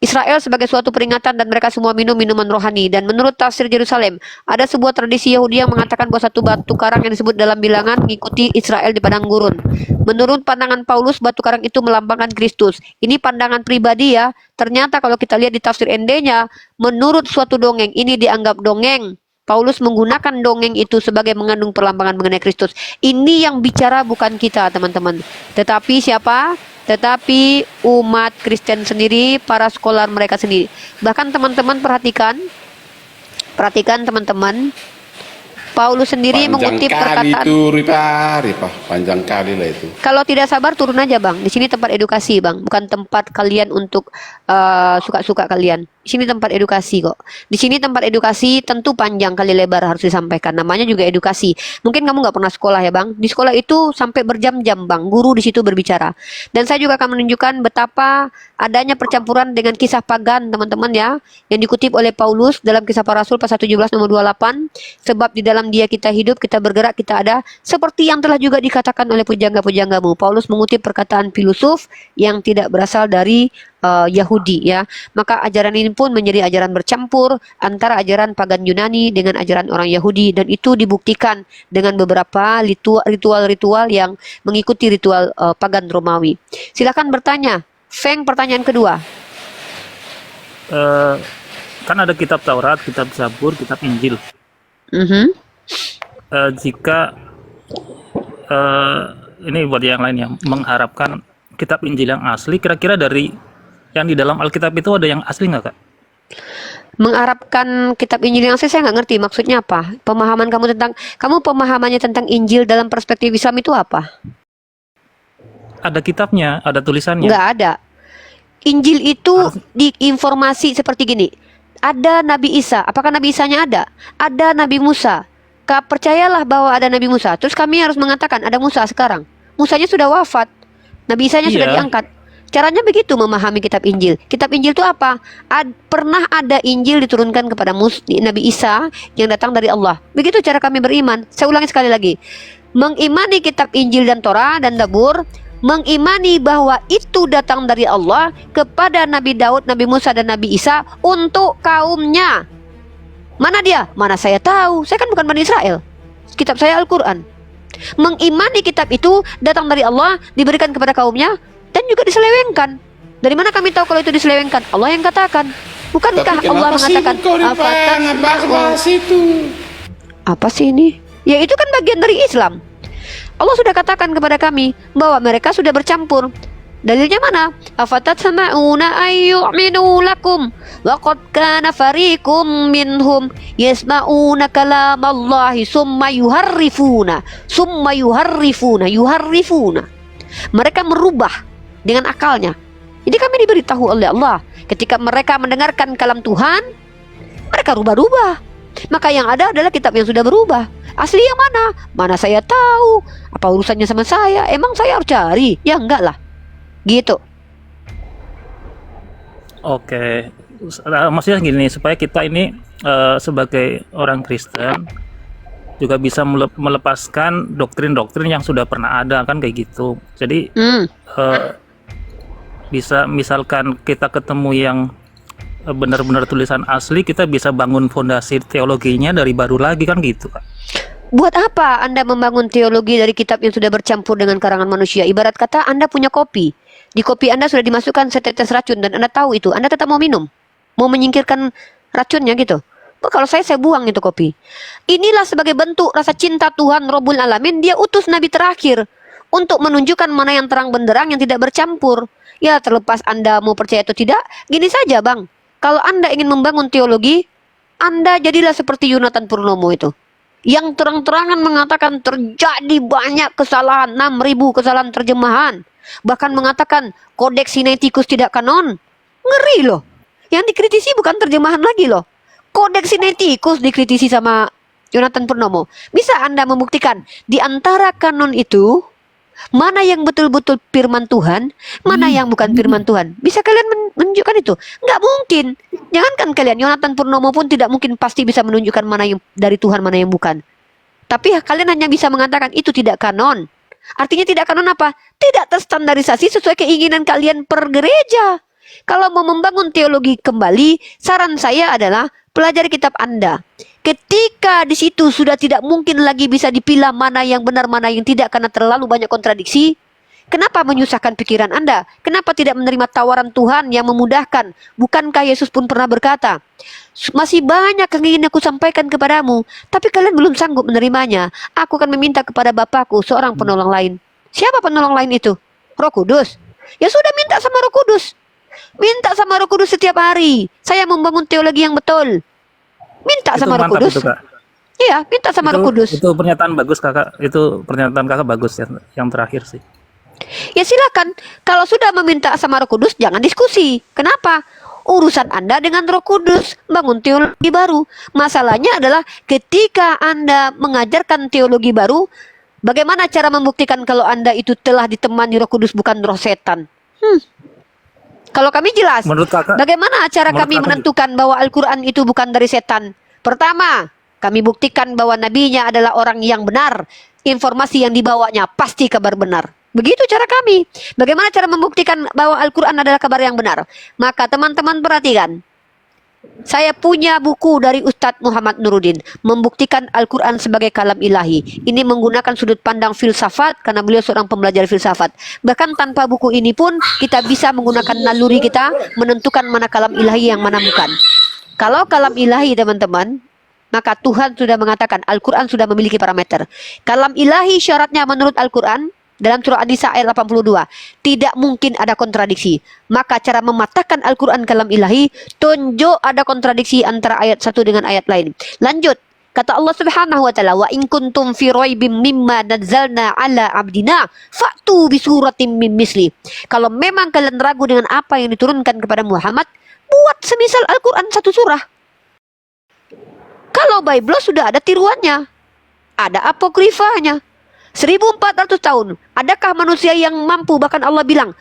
Israel sebagai suatu peringatan dan mereka semua minum minuman rohani. Dan menurut tafsir Yerusalem, ada sebuah tradisi Yahudi yang mengatakan bahwa satu batu karang yang disebut dalam bilangan mengikuti Israel di padang gurun. Menurut pandangan Paulus, batu karang itu melambangkan Kristus. Ini pandangan pribadi ya. Ternyata kalau kita lihat di tafsir ND-nya, menurut suatu dongeng, ini dianggap dongeng. Paulus menggunakan dongeng itu sebagai mengandung perlambangan mengenai Kristus. Ini yang bicara bukan kita, teman-teman. Tetapi siapa? Tetapi umat Kristen sendiri, para scholar mereka sendiri. Bahkan teman-teman perhatikan teman-teman, Paulus sendiri mengutip perkataan itu ripa panjang kali lah itu. kalau tidak sabar turun aja bang. Di sini tempat edukasi bang, bukan tempat kalian untuk suka-suka kalian. Di sini tempat edukasi kok. Di sini tempat edukasi tentu panjang kali lebar harus disampaikan. Namanya juga edukasi. Mungkin kamu nggak pernah sekolah ya bang. Di sekolah itu sampai berjam-jam bang. Guru di situ berbicara. Dan saya juga akan menunjukkan betapa adanya percampuran dengan kisah pagan teman-teman ya. Yang dikutip oleh Paulus dalam Kisah Para Rasul pasal 17 nomor 28. Sebab di dalam Dia kita hidup, kita bergerak, kita ada. Seperti yang telah juga dikatakan oleh pujangga-pujanggamu. Paulus mengutip perkataan filosof yang tidak berasal dari Yahudi ya. Maka ajaran ini pun menjadi ajaran bercampur antara ajaran pagan Yunani dengan ajaran orang Yahudi, dan itu dibuktikan dengan beberapa ritual-ritual yang mengikuti ritual pagan Romawi. Silakan bertanya. Feng, pertanyaan kedua. Kan ada kitab Taurat, kitab Zabur, kitab Injil. Jika ini buat yang lain yang mengharapkan kitab Injil yang asli, kira-kira dari yang di dalam Alkitab itu ada yang asli nggak kak? Mengharapkan kitab Injil yang asli saya nggak ngerti maksudnya apa. Pemahaman pemahamannya tentang Injil dalam perspektif Islam itu apa? Ada kitabnya, ada tulisannya. Nggak ada. Injil itu diinformasi seperti gini. Ada Nabi Isa. Apakah Nabi Isanya ada? Ada Nabi Musa. Percayalah bahwa ada Nabi Musa. Terus kami harus mengatakan ada Musa sekarang. Musanya sudah wafat. Nabi Isanya sudah diangkat. Caranya begitu memahami kitab Injil. Kitab Injil itu apa? Pernah ada Injil diturunkan kepada Nabi Isa yang datang dari Allah. Begitu cara kami beriman. Saya ulangi sekali lagi. Mengimani kitab Injil dan Torah dan Zabur, mengimani bahwa itu datang dari Allah kepada Nabi Daud, Nabi Musa dan Nabi Isa untuk kaumnya. Mana dia? Mana saya tahu. Saya kan bukan Bani Israel. Kitab saya Al-Quran. Mengimani kitab itu datang dari Allah, diberikan kepada kaumnya, dan juga diselewengkan. Dari mana kami tahu kalau itu diselewengkan? Allah yang katakan. Bukankah Allah mengatakan bahas itu? apa sih ini? Ya itu kan bagian dari Islam. Allah sudah katakan kepada kami bahwa mereka sudah bercampur. Dalilnya mana? Afatatma'una ayyu'minu lakum wa qad kana fariqum minhum yasma'una kalamallahi summa yuharrifuna. Mereka merubah dengan akalnya. Jadi kami diberitahu oleh Allah, ketika mereka mendengarkan kalam Tuhan, mereka rubah-rubah. Maka yang ada adalah kitab yang sudah berubah. Asli yang mana? Mana saya tahu. Apa urusannya sama saya? Emang saya harus cari? Ya enggak lah. Gitu. Oke, maksudnya gini, supaya kita ini sebagai orang Kristen juga bisa melepaskan doktrin-doktrin yang sudah pernah ada, kan kayak gitu. Jadi bisa, misalkan kita ketemu yang benar-benar tulisan asli, kita bisa bangun fondasi teologinya dari baru lagi, kan gitu, Kak. Buat apa Anda membangun teologi dari kitab yang sudah bercampur dengan karangan manusia? Ibarat kata Anda punya kopi. Di kopi Anda sudah dimasukkan setetes racun dan Anda tahu itu. Anda tetap mau minum. Mau menyingkirkan racunnya gitu. Kalau saya buang itu kopi. Inilah sebagai bentuk rasa cinta Tuhan Rabbul Alamin. Dia utus Nabi terakhir untuk menunjukkan mana yang terang benderang, yang tidak bercampur. Ya terlepas Anda mau percaya atau tidak, gini saja Bang. Kalau Anda ingin membangun teologi, Anda jadilah seperti Yonatan Purnomo itu, yang terang-terangan mengatakan terjadi banyak kesalahan, 6.000 kesalahan terjemahan. Bahkan mengatakan Kodeks Sinaiticus tidak kanon. Ngeri loh. Yang dikritisi bukan terjemahan lagi loh. Kodeks Sinaiticus dikritisi sama Yonatan Purnomo. Bisa Anda membuktikan di antara kanon itu mana yang betul-betul firman Tuhan, mana yang bukan firman Tuhan? Bisa kalian menunjukkan itu? Nggak mungkin. Jangankan kalian, Yonatan Purnomo pun tidak mungkin pasti bisa menunjukkan mana yang dari Tuhan, mana yang bukan. Tapi kalian hanya bisa mengatakan itu tidak kanon. Artinya tidak kanon apa? Tidak terstandarisasi sesuai keinginan kalian per gereja. Kalau mau membangun teologi kembali, saran saya adalah pelajari kitab Anda. Ketika di situ sudah tidak mungkin lagi bisa dipilah mana yang benar, mana yang tidak karena terlalu banyak kontradiksi, kenapa menyusahkan pikiran Anda? Kenapa tidak menerima tawaran Tuhan yang memudahkan? Bukankah Yesus pun pernah berkata, masih banyak yang ingin aku sampaikan kepadamu, tapi kalian belum sanggup menerimanya. Aku akan meminta kepada Bapakku seorang penolong lain. Siapa penolong lain itu? Roh Kudus. Ya sudah, minta sama Roh Kudus. Minta sama Roh Kudus setiap hari. Saya membangun teologi yang betul. Minta sama Roh Kudus. Iya, minta sama Roh Kudus. Itu pernyataan bagus Kakak. Itu pernyataan Kakak bagus ya, yang terakhir sih. Ya silakan. Kalau sudah meminta sama Roh Kudus, jangan diskusi. Kenapa? Urusan Anda dengan Roh Kudus, bangun teologi baru. Masalahnya adalah ketika Anda mengajarkan teologi baru, bagaimana cara membuktikan kalau Anda itu telah ditemani Roh Kudus, bukan roh setan? Kalau kami jelas, Menurut Kakak, bagaimana cara kami menentukan bahwa Al-Quran itu bukan dari setan? Pertama, kami buktikan bahwa nabinya adalah orang yang benar. Informasi yang dibawanya pasti kabar benar. Begitu cara kami. Bagaimana cara membuktikan bahwa Al-Quran adalah kabar yang benar? Maka teman-teman perhatikan. Saya punya buku dari Ustadz Muhammad Nuruddin, membuktikan Al-Quran sebagai kalam ilahi. Ini menggunakan sudut pandang filsafat, karena beliau seorang pembelajar filsafat. Bahkan tanpa buku ini pun kita bisa menggunakan naluri kita menentukan mana kalam ilahi yang mana bukan. Kalau kalam ilahi teman-teman, maka Tuhan sudah mengatakan Al-Quran sudah memiliki parameter. Kalam ilahi syaratnya menurut Al-Quran dalam surah An-Nisa ayat 82, tidak mungkin ada kontradiksi. Maka cara mematahkan Al-Quran kalam ilahi, tunjuk ada kontradiksi antara ayat satu dengan ayat lain. Lanjut, kata Allah Subhanahu wa taala, wa in kuntum fi raibim mimma nazzalna ala abdina fa'tu bi suratim min misli. Kalau memang kalian ragu dengan apa yang diturunkan kepada Muhammad, buat semisal Al-Quran satu surah. Kalau Bible sudah ada tiruannya, ada apokrifanya. 1400 tahun, adakah manusia yang mampu, bahkan Allah bilang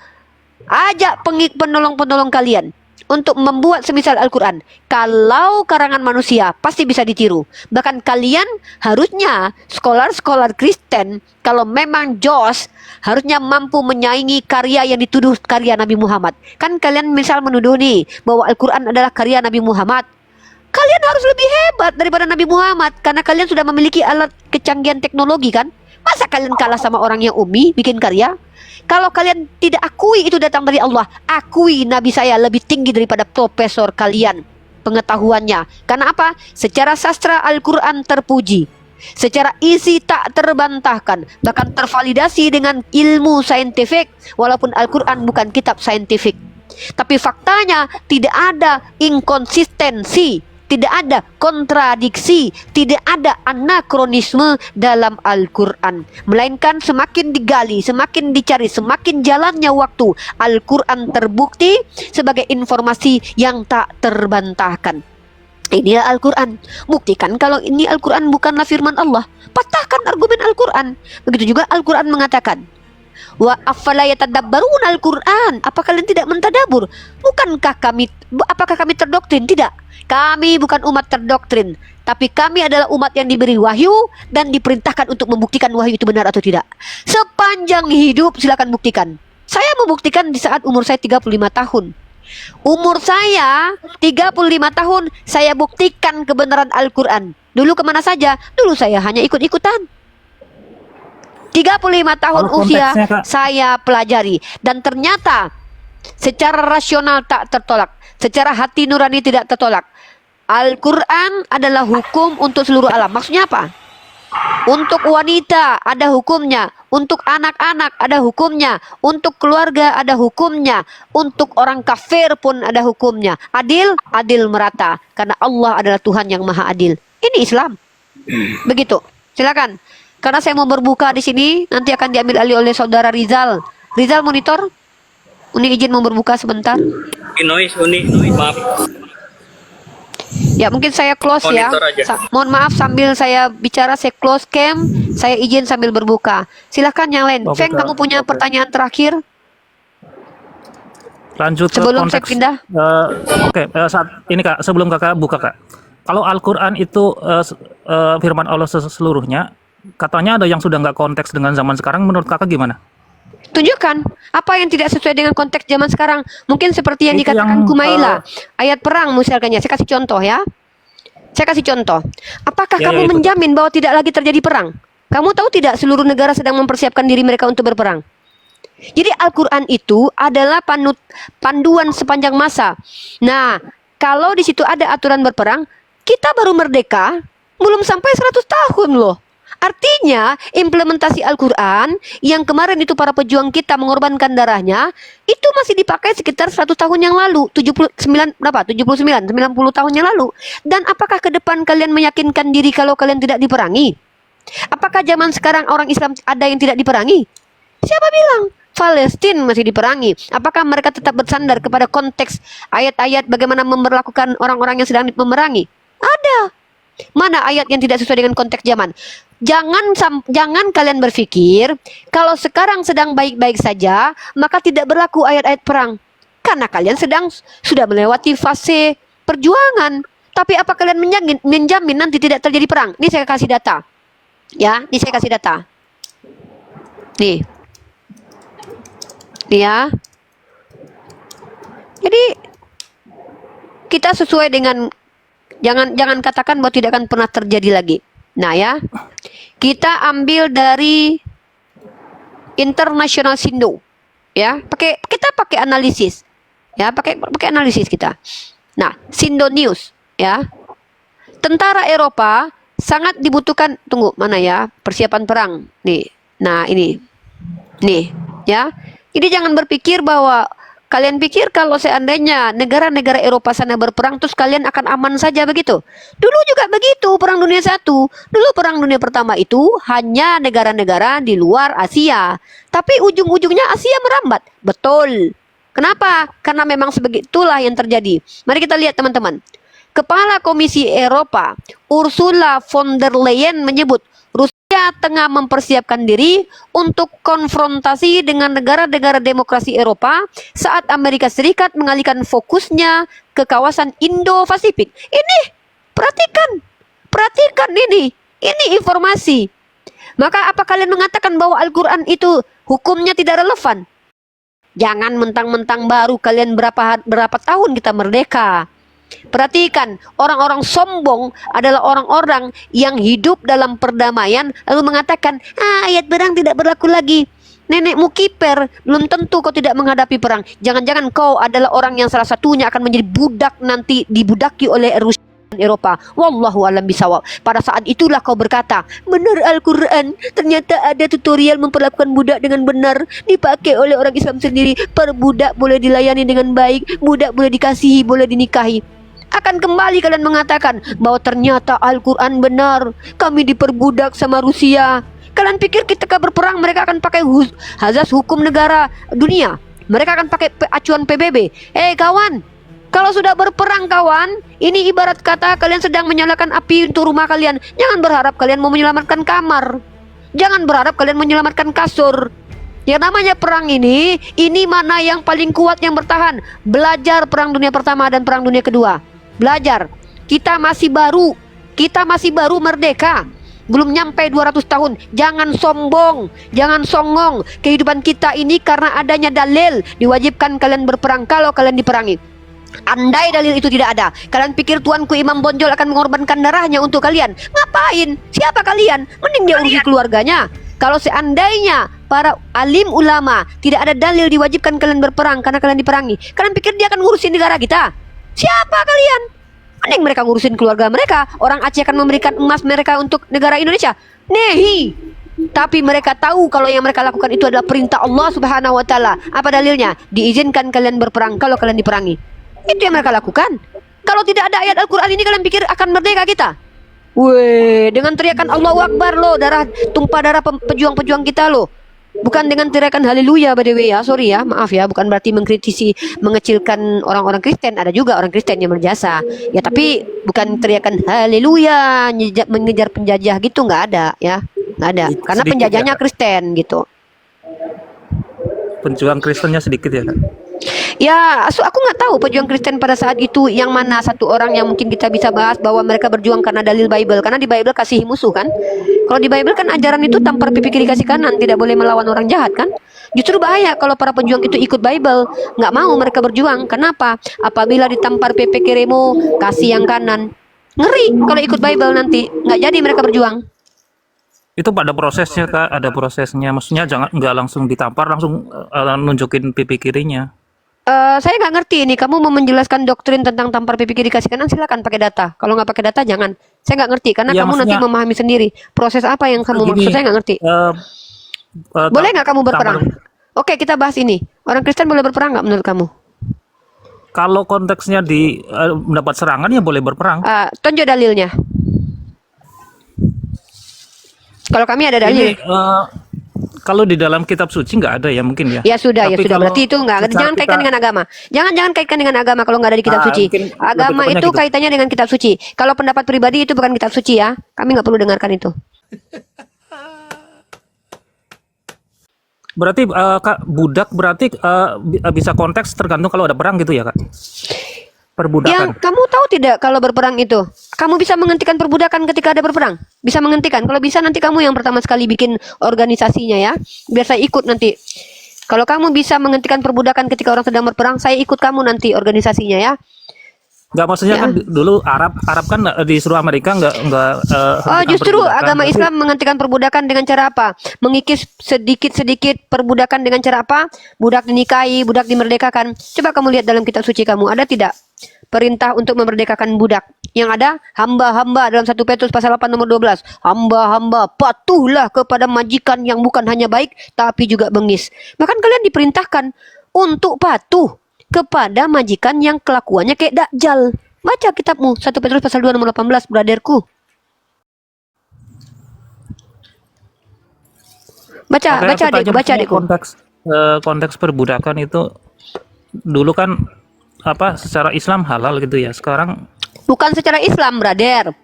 Ajak penolong-penolong kalian untuk membuat semisal Al-Quran. Kalau karangan manusia pasti bisa ditiru. Bahkan kalian harusnya skolar-skolar Kristen, kalau memang jos, harusnya mampu menyaingi karya yang dituduh karya Nabi Muhammad. Kan kalian misal menuduh nih bahwa Al-Quran adalah karya Nabi Muhammad. Kalian harus lebih hebat daripada Nabi Muhammad karena kalian sudah memiliki alat kecanggihan teknologi kan. Masa kalian kalah sama orang yang ummi bikin karya? Kalau kalian tidak akui itu datang dari Allah, akui Nabi saya lebih tinggi daripada profesor kalian pengetahuannya. Karena apa? Secara sastra Al-Quran terpuji, secara isi tak terbantahkan, bahkan tervalidasi dengan ilmu saintifik. Walaupun Al-Quran bukan kitab saintifik, tapi faktanya tidak ada inkonsistensi, tidak ada kontradiksi, tidak ada anakronisme dalam Al-Quran. Melainkan semakin digali, semakin dicari, semakin jalannya waktu, Al-Quran terbukti sebagai informasi yang tak terbantahkan. Inilah Al-Quran. Buktikan kalau ini Al-Quran bukanlah firman Allah. Patahkan argumen Al-Quran. Begitu juga Al-Quran mengatakan, wa afala yatadabbarun Al-Quran. Apa kalian tidak mentadabur? Apakah kami terdoktrin? Tidak. Kami bukan umat terdoktrin, tapi kami adalah umat yang diberi wahyu dan diperintahkan untuk membuktikan wahyu itu benar atau tidak. Sepanjang hidup silakan buktikan. Saya membuktikan di saat umur saya 35 tahun. Umur saya 35 tahun, saya buktikan kebenaran Al-Quran. Dulu kemana saja? Dulu saya hanya ikut-ikutan. 35 tahun Kalau usia konteksnya, Kak. saya pelajari. Dan ternyata secara rasional tak tertolak, secara hati nurani tidak tertolak. Al-Quran adalah hukum untuk seluruh alam. Maksudnya apa? Untuk wanita ada hukumnya, untuk anak-anak ada hukumnya, untuk keluarga ada hukumnya, untuk orang kafir pun ada hukumnya. Adil, adil merata, karena Allah adalah Tuhan yang maha adil. Ini Islam. Begitu. Silakan. Karena saya mau berbuka di sini, nanti akan diambil alih oleh saudara Rizal. Rizal monitor. Uni izin mau berbuka sebentar. Noise, Uni, maaf. Ya mungkin saya close ya. Monitor aja. Mohon maaf sambil saya bicara saya close cam, saya izin sambil berbuka. Silahkan yang lain. Oke, Feng, Kak. kamu punya pertanyaan terakhir Lanjut ke sebelum saya konteks. pindah? Saat ini Kak, sebelum Kakak buka Kak. Kalau Al-Quran itu firman Allah seluruhnya, katanya ada yang sudah nggak konteks dengan zaman sekarang. Menurut Kakak gimana? Tunjukkan apa yang tidak sesuai dengan konteks zaman sekarang. Mungkin seperti yang Itu dikatakan yang, Kumaila, ayat perang misalnya. Saya kasih contoh ya. Saya kasih contoh. Apakah Ya, kamu ya, itu. menjamin bahwa tidak lagi terjadi perang? Kamu tahu tidak seluruh negara sedang mempersiapkan diri mereka untuk berperang? Jadi Al-Quran itu adalah panduan sepanjang masa. Nah, kalau di situ ada aturan berperang, kita baru merdeka belum sampai 100 tahun loh. Artinya implementasi Al-Quran yang kemarin itu para pejuang kita mengorbankan darahnya itu masih dipakai sekitar 100 tahun yang lalu, 90 tahun yang lalu. Dan apakah ke depan kalian meyakinkan diri kalau kalian tidak diperangi? Apakah zaman sekarang orang Islam ada yang tidak diperangi? Siapa bilang? Palestina masih diperangi. Apakah mereka tetap bersandar kepada konteks ayat-ayat bagaimana memperlakukan orang-orang yang sedang memerangi? Ada. Mana ayat yang tidak sesuai dengan konteks zaman? Jangan kalian berpikir kalau sekarang sedang baik-baik saja maka tidak berlaku ayat-ayat perang. Karena kalian sudah melewati fase perjuangan. Tapi apa kalian menjamin nanti tidak terjadi perang? Ini saya kasih data. Ya, ini saya kasih data. Nih. Nih ya. Jadi kita sesuai dengan jangan katakan bahwa tidak akan pernah terjadi lagi. Nah ya, kita ambil dari International Sindo, ya, kita pakai analisis, ya, pakai analisis kita. Nah, Sindo News, ya, tentara Eropa sangat dibutuhkan. Tunggu, mana ya persiapan perang? Nih, nah ini, nih, ya. Jadi jangan berpikir bahwa kalian pikir kalau seandainya negara-negara Eropa sana berperang terus kalian akan aman saja begitu. Dulu juga begitu Perang Dunia I. Dulu Perang Dunia Pertama itu hanya negara-negara di luar Asia. Tapi ujung-ujungnya Asia merambat. Betul. Kenapa? Karena memang sebegitulah yang terjadi. Mari kita lihat teman-teman. Kepala Komisi Eropa Ursula von der Leyen menyebut Rusia Dunia tengah mempersiapkan diri untuk konfrontasi dengan negara-negara demokrasi Eropa saat Amerika Serikat mengalihkan fokusnya ke kawasan Indo-Pasifik. Ini, perhatikan ini informasi. Maka apa kalian mengatakan bahwa Al-Quran itu hukumnya tidak relevan? Jangan mentang-mentang baru kalian berapa tahun kita merdeka. Perhatikan, orang-orang sombong adalah orang-orang yang hidup dalam perdamaian lalu mengatakan, ayat perang tidak berlaku lagi. Nenekmu kiper, belum tentu kau tidak menghadapi perang. Jangan-jangan kau adalah orang yang salah satunya akan menjadi budak nanti, dibudaki oleh Rusia dan Eropa. Wallahu alam bisawab. Pada saat itulah kau berkata, benar Al-Quran, ternyata ada tutorial memperlakukan budak dengan benar, dipakai oleh orang Islam sendiri. Perbudak boleh dilayani dengan baik, budak boleh dikasihi, boleh dinikahi. Akan kembali kalian mengatakan bahwa ternyata Al-Quran benar, kami diperbudak sama Rusia. Kalian pikir ketika berperang mereka akan pakai azas hukum negara dunia? Mereka akan pakai acuan PBB. Kawan, kalau sudah berperang kawan, ini ibarat kata kalian sedang menyalakan api untuk rumah kalian. Jangan berharap kalian mau menyelamatkan kamar. Jangan berharap kalian menyelamatkan kasur. Yang namanya perang ini mana yang paling kuat yang bertahan? Belajar perang dunia pertama dan perang dunia kedua. Belajar. Kita masih baru merdeka. Belum nyampe 200 tahun. Jangan sombong, jangan songong. Kehidupan kita ini karena adanya dalil diwajibkan kalian berperang kalau kalian diperangi. Andai dalil itu tidak ada, kalian pikir tuanku Imam Bonjol akan mengorbankan darahnya untuk kalian? Ngapain? Siapa kalian? Mending dia urusi keluarganya. Kalau seandainya para alim ulama tidak ada dalil diwajibkan kalian berperang karena kalian diperangi, kalian pikir dia akan ngurusin negara kita? Siapa kalian? Mending mereka ngurusin keluarga mereka. Orang Aceh akan memberikan emas mereka untuk negara Indonesia. Nehi. Tapi mereka tahu kalau yang mereka lakukan itu adalah perintah Allah Subhanahu wa taala. Apa dalilnya? Diizinkan kalian berperang kalau kalian diperangi. Itu yang mereka lakukan. Kalau tidak ada ayat Al-Quran ini, kalian pikir akan merdeka kita? Weh, dengan teriakan Allahu Akbar loh, tumpah darah pejuang-pejuang kita loh. Bukan dengan teriakan haleluya, by the way ya. Sorry ya, maaf ya, bukan berarti mengecilkan orang-orang Kristen. Ada juga orang Kristen yang berjasa. Ya tapi bukan teriakan haleluya mengejar penjajah gitu, nggak ada ya. Nggak ada. Karena Sedikit penjajahnya ya, Kristen gitu. Pejuang Kristennya sedikit ya Kak. Ya, aku nggak tahu pejuang Kristen pada saat itu yang mana satu orang yang mungkin kita bisa bahas bahwa mereka berjuang karena dalil Bible. Karena di Bible kasihi musuh kan. Kalau di Bible kan ajaran itu tampar pipi kiri kasih kanan, tidak boleh melawan orang jahat kan. Justru bahaya kalau para pejuang itu ikut Bible, nggak mau mereka berjuang. Kenapa? Apabila ditampar pipi kirimu, kasih yang kanan. Ngeri kalau ikut Bible nanti, nggak jadi mereka berjuang. Itu pada prosesnya Kak, ada prosesnya. Maksudnya nggak langsung ditampar, langsung nunjukin pipi kirinya. Saya nggak ngerti ini. Kamu mau menjelaskan doktrin tentang tampar pipi kiri kasih kanan, silakan pakai data. Kalau nggak pakai data jangan. Saya nggak ngerti karena Ya, kamu nanti memahami sendiri proses apa yang kamu Gini, maksud. Saya nggak ngerti. Boleh nggak kamu berperang? Oke, kita bahas ini. Orang Kristen boleh berperang nggak menurut kamu? Kalau konteksnya di mendapat serangan ya boleh berperang. Tunjuk dalilnya. Kalau kami ada dalil. Ini kalau di dalam kitab suci nggak ada ya mungkin ya. Ya sudah, Tapi ya sudah. kalau Berarti itu nggak. Jangan kaitkan dengan agama. Jangan kaitkan dengan agama kalau nggak ada di kitab suci. Mungkin Agama lebih itu tepatnya gitu. kaitannya dengan kitab suci. Kalau pendapat pribadi itu bukan kitab suci ya. Kami nggak perlu dengarkan itu. Berarti Kak, budak berarti bisa konteks tergantung kalau ada perang gitu ya Kak? Perbudakan. Yang kamu tahu tidak kalau berperang itu, kamu bisa menghentikan perbudakan ketika ada berperang? Bisa menghentikan. Kalau bisa nanti kamu yang pertama sekali bikin organisasinya ya. Biar saya ikut nanti. Kalau kamu bisa menghentikan perbudakan ketika orang sedang berperang, saya ikut kamu nanti organisasinya ya. Nggak, maksudnya Ya. kan dulu Arab kan disuruh Amerika nggak hentikan Justru perbudakan. agama Berarti Islam menghentikan perbudakan dengan cara apa? Mengikis sedikit-sedikit perbudakan dengan cara apa? Budak dinikahi, budak dimerdekakan. Coba kamu lihat dalam kitab suci kamu, ada tidak perintah untuk memerdekakan budak? Yang ada hamba-hamba dalam 1 Petrus pasal 8 nomor 12. Hamba-hamba patuhlah kepada majikan yang bukan hanya baik tapi juga bengis. Bahkan kalian diperintahkan untuk patuh kepada majikan yang kelakuannya kayak Dajjal. Baca kitabmu 1 Petrus pasal 2 nomor 18, braderku. Baca adikku. Konteks perbudakan itu dulu kan secara Islam halal gitu ya. Sekarang Bukan secara Islam, brother.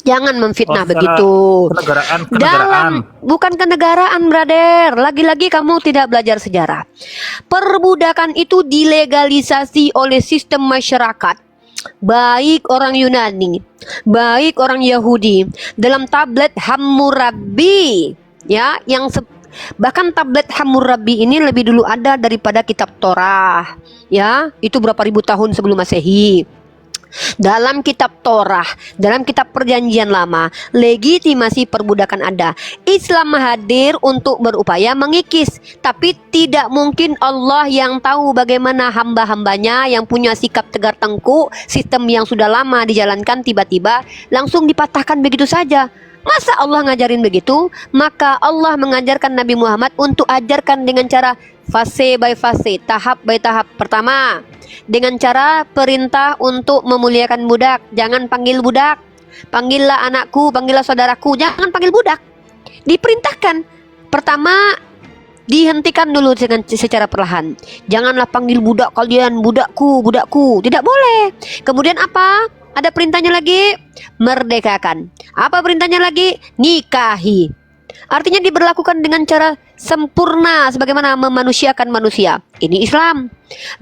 Jangan memfitnah secara begitu. kenegaraan. Bukan kenegaraan, brother. Lagi-lagi kamu tidak belajar sejarah. Perbudakan itu dilegalisasi oleh sistem masyarakat, baik orang Yunani, baik orang Yahudi, dalam tablet Hammurabi, ya, bahkan tablet Hammurabi ini lebih dulu ada daripada kitab Torah, ya, itu berapa ribu tahun sebelum Masehi. Dalam kitab Torah, dalam kitab Perjanjian Lama, legitimasi perbudakan ada. Islam hadir untuk berupaya mengikis, tapi tidak mungkin Allah yang tahu bagaimana hamba-hambanya yang punya sikap tegar tengkuk, sistem yang sudah lama dijalankan tiba-tiba langsung dipatahkan begitu saja. Masa Allah ngajarin begitu? Maka Allah mengajarkan Nabi Muhammad untuk ajarkan dengan cara fase by fase, tahap by tahap. Pertama, dengan cara perintah untuk memuliakan budak. Jangan panggil budak. Panggillah anakku, panggillah saudaraku. Jangan panggil budak. Diperintahkan. Pertama, dihentikan dulu dengan secara perlahan. Janganlah panggil budak kalian, budakku, budakku. Tidak boleh. Kemudian apa? Ada perintahnya lagi, merdekakan. Apa perintahnya lagi? Nikahi. Artinya diberlakukan dengan cara sempurna sebagaimana memanusiakan manusia. Ini Islam.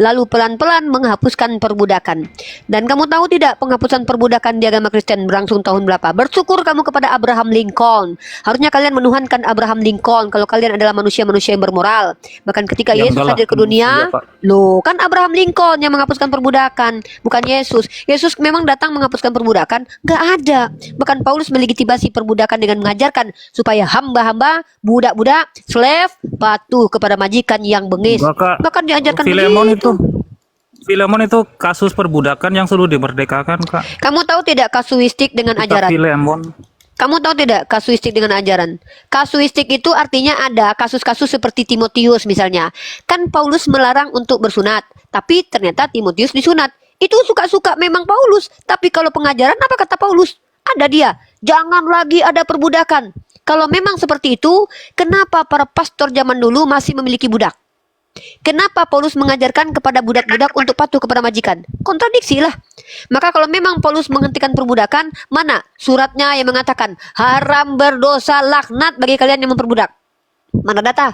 Lalu pelan-pelan menghapuskan perbudakan. Dan kamu tahu tidak, penghapusan perbudakan di agama Kristen berlangsung tahun berapa? Bersyukur kamu kepada Abraham Lincoln. Harusnya kalian menuhankan Abraham Lincoln kalau kalian adalah manusia-manusia yang bermoral. Bahkan ketika Ya, Yesus udahlah. hadir ke dunia, Iya, Pak. loh, kan Abraham Lincoln yang menghapuskan perbudakan, bukan Yesus. Yesus memang datang menghapuskan perbudakan? Gak ada. Bahkan Paulus melegitimasi perbudakan dengan mengajarkan supaya hamba-hamba, budak-budak, slave, patuh kepada majikan yang bengis. Bahkan diajarkan Filemon itu kasus perbudakan yang sudah dimerdekakan, Kak. Kamu tahu tidak kasuistik dengan Kitab ajaran? Filemon. Kamu tahu tidak kasuistik dengan ajaran? Kasuistik itu artinya ada kasus-kasus seperti Timotius misalnya. Kan Paulus melarang untuk bersunat, tapi ternyata Timotius disunat. Itu suka-suka memang Paulus. Tapi kalau pengajaran apa kata Paulus? Ada dia. Jangan lagi ada perbudakan. Kalau memang seperti itu, kenapa para pastor zaman dulu masih memiliki budak? Kenapa Paulus mengajarkan kepada budak-budak untuk patuh kepada majikan? Kontradiksi lah. Maka kalau memang Paulus menghentikan perbudakan, mana suratnya yang mengatakan haram, berdosa, laknat bagi kalian yang memperbudak? Mana data?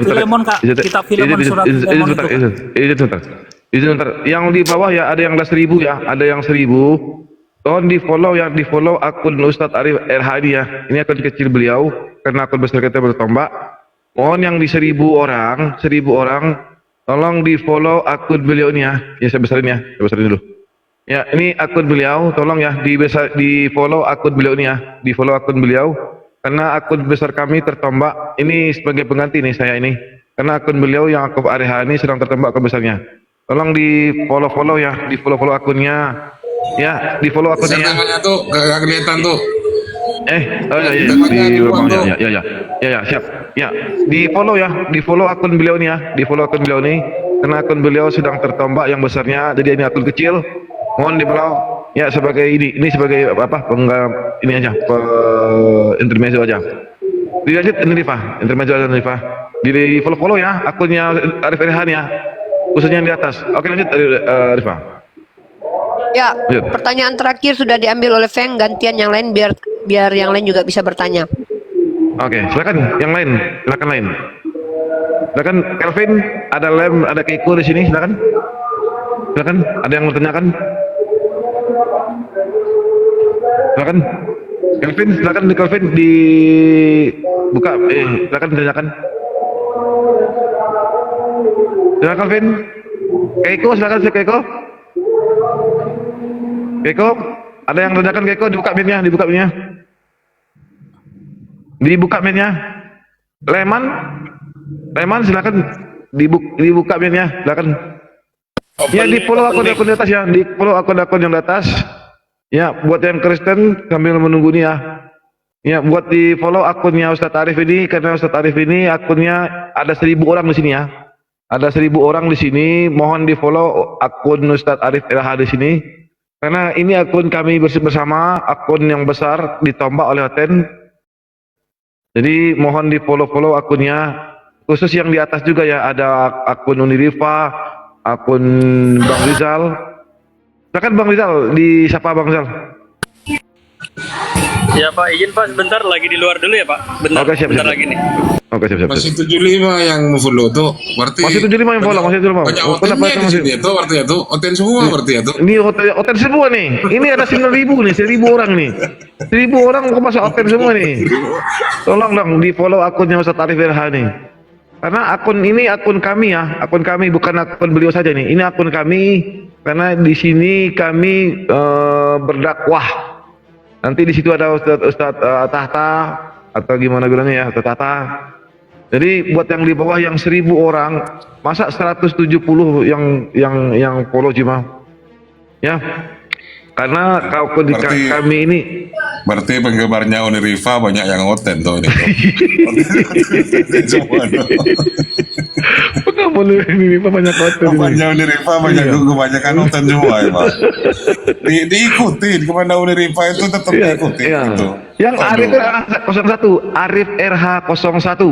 Filemon, Kak. Kitab Filemon surat Filemon itu. Izin bentar. Yang di bawah ya ada yang 10.000 ya, ada yang 1.000. Tolong di follow akun Ustadz Arif Erhadi ya. Ini akun kecil beliau karena akun besar kita bertombak. Mohon yang di 1.000 orang, tolong di follow akun beliau ini ya. Ya saya besarin dulu. Ya ini akun beliau, tolong ya di follow akun beliau ini ya. Di follow akun beliau karena akun besar kami tertombak. Ini sebagai pengganti nih saya ini. Karena akun beliau yang akun Arif ini sedang tertombak akun besarnya. Tolong di follow ya, di follow akunnya. Ya, di follow akunnya. Namanya tuh gak kelihatan tuh. Siap. Ya, di follow akun beliau nih ya, di follow akun beliau nih, karena akun beliau sedang tertombak yang besarnya, jadi ini akun kecil, mohon di follow ya sebagai ini sebagai apa ini aja, intermezzo aja. Dilanjut ini Rifa, intermezzo aja Rifa. Di follow ya akunnya Arif Erhan ya, khususnya yang di atas. Oke lanjut Rifa. Ya, pertanyaan terakhir sudah diambil oleh Feng, gantian yang lain biar yang lain juga bisa bertanya. Oke, silakan yang lain, silakan Kelvin, ada Keiko di sini, silakan, ada yang mau tanyakan, silakan Kelvin, silakan dibuka, silakan ditanyakan, silakan Kelvin, Keiko, silakan Keiko, ada yang tanyakan Keiko, dibuka mic-nya. Leman silakan dibuka mic-nya, silakan. Ya di follow akun-akun di atas ya, di follow akun-akun yang di atas. Ya, buat yang Kristen sambil menunggu nih ya. Ya, buat di follow akunnya Ustadz Arif ini karena Ustadz Arif ini akunnya ada 1.000 orang di sini ya. Ada 1.000 orang di sini, mohon di follow akun Ustadz Arif LH di sini. Karena ini akun kami bersama, akun yang besar ditombak oleh Hoten. Jadi mohon di follow akunnya, khusus yang di atas juga ya, ada akun Unirifa, akun Bang Rizal. Silakan Bang Rizal, di siapa Bang Rizal? Ya Pak, izin Pak sebentar lagi di luar dulu ya Pak. Bentar, Oke, siap, bentar siap. lagi nih. Oke, siap. Masih 75 yang follow tuh. Berarti Masih 75 yang follow, masih 75. banyak Oh, kenapa hotelnya itu di masih- sini tuh berarti ya tuh. Hotel semua berarti ya tuh. Ini hotel semua nih. Ini ada 9.000 nih, 1.000 orang nih. 1.000 orang kok masuk hotel semua nih. Tolong dong di follow akunnya Ustaz Arif RH nih. Karena akun ini akun kami ya, akun kami bukan akun beliau saja nih. Ini akun kami karena di sini kami berdakwah. Nanti di situ ada Ustaz Tahta atau gimana bilangnya ya, Ustaz Tahta. Jadi buat yang di bawah yang 1.000 orang, masa 170 yang follow cuma, ya. Karena Berarti- kami ini Berarti penggemarnya Uniriva banyak yang hotel tuh ini. Semua tuh. nggak boleh ini banyak hotel ini. Penggemarnya Uniriva banyak kebanyakan hotel semua ya Pak. Diikutin kemana Uniriva itu tetap diikutin Iya. gitu. Yang Aduh. Arif RH 01, Arif RH 01.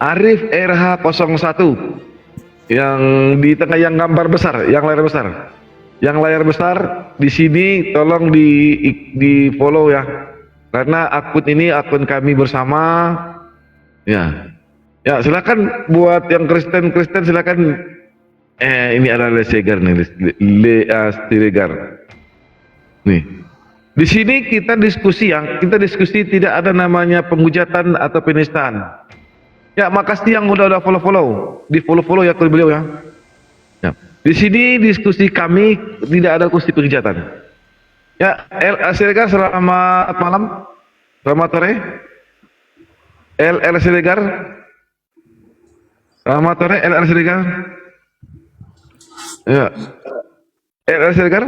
Arif RH 01. Yang di tengah yang gambar besar, yang layar besar. Yang layar besar di sini tolong di follow ya. Karena akun ini akun kami bersama. Ya. Ya, silakan buat yang Kristen silakan. Ini ada Lesegar nih, Lea Siregar. Nih. Di sini kita diskusi tidak ada namanya penghujatan atau penistaan. Ya, makasih yang udah follow. Di follow ya akun beliau ya. Ya. Di sini diskusi kami tidak ada diskusi penghujatan. Ya, Siregar selamat malam. Selamat sore. Siregar. Selamat sore Siregar. Ya. Siregar.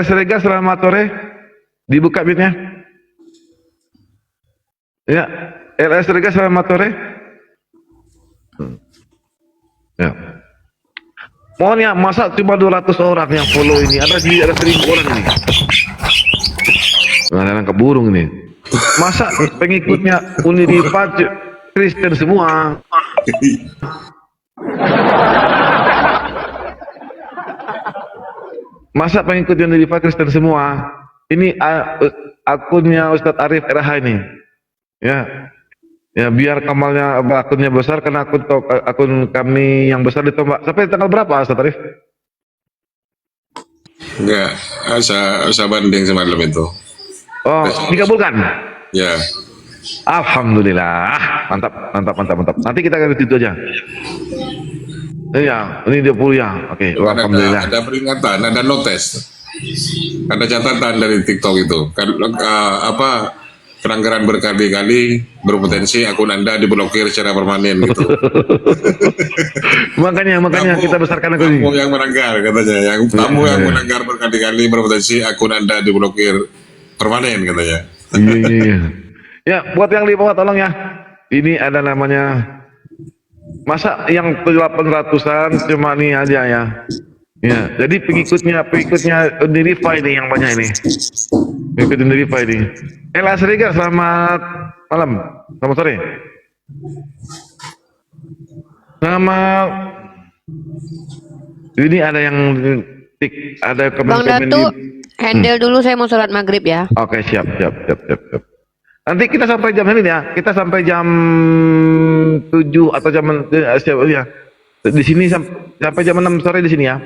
Siregar selamat sore. Dibuka mic-nya. Ya. Siregar selamat sore. Ya. Mohon ya, masa cuma 200 orang yang follow ini? Ada 1.000 orang ini. Ada yang keburung ini. Masa pengikutnya Uniriva Kristen semua? Masa pengikutnya Uniriva Kristen semua? Ini akunnya Ustadz Arif RH ini. Ya. Ya, biar kamalnya akunnya besar karena akun kami yang besar ditombak. Sampai tanggal berapa Ustaz Arif? Enggak, saya banding semalam itu. Oh, dikabulkan. Ya. Alhamdulillah. Mantap. Nanti kita akan itu aja. Iya, ini 20 ya. Oke, alhamdulillah. Ada peringatan, ada notes. Ada catatan dari TikTok itu. Pelanggaran berkali-kali berpotensi akun Anda diblokir secara permanen gitu. makanya kita besarkan akun ini. Kamu yang melanggar katanya, kamu yang melanggar berkali-kali berpotensi akun Anda diblokir permanen katanya. Iya. Ya, buat yang di bawah tolong ya. Ini ada namanya. Masa yang 800-an cuma ini aja ya. Ya, jadi pengikutnya Uniriva ini yang banyak ini. Pengikut Uniriva ini. Ela Serigar, selamat malam. Selamat sore. Ini ada yang ada Bang Datu, handle dulu, saya mau sholat maghrib ya. Oke, siap. Nanti kita sampai jam ini ya. Kita sampai jam 7 atau jam siap ya. Di sini sampai jam 6 sore di sini ya.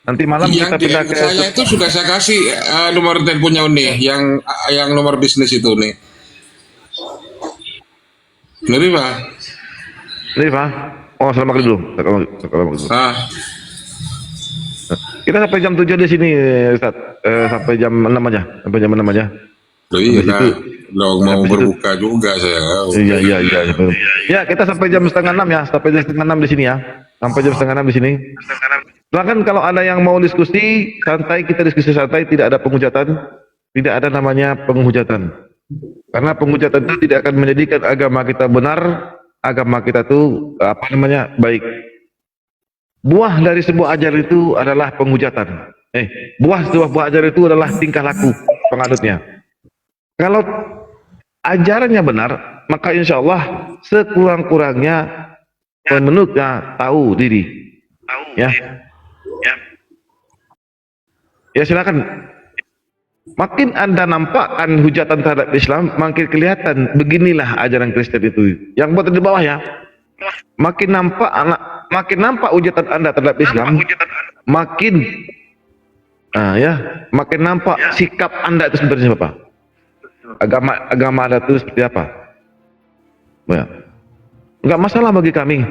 Nanti malam kita pindah ke saya itu sudah saya kasih nomor teleponnya nih, yang nomor bisnis itu nih. Ngerti Pak? Pak. Oh, selamat maghrib dulu. Kita sampai jam 7 di sini, Ustaz. Sampai jam 6 aja. Sampai jam 6 aja. Loh iya, lo mau berbuka juga saya. Iya. Ya, kita sampai jam setengah 6 ya. Sampai jam setengah 6 di sini ya. Sampai jam setengah 6 di sini. Silakan kalau ada yang mau diskusi santai, kita diskusi santai, tidak ada penghujatan, tidak ada namanya penghujatan. Karena penghujatan itu tidak akan menjadikan agama kita benar, agama kita itu baik. Buah dari sebuah ajaran itu adalah penghujatan. Buah ajaran itu adalah tingkah laku penganutnya. Kalau ajarannya benar, maka insya Allah sekurang-kurangnya pemeluknya tahu diri. Ya, silakan. Makin Anda nampakkan hujatan terhadap Islam, makin kelihatan beginilah ajaran Kristen itu. Yang buat di bawah ya. Makin nampak hujatan Anda terhadap Islam, makin makin nampak sikap Anda itu sebenarnya apa? Agama Anda itu seperti apa? Ya. Enggak masalah bagi kami.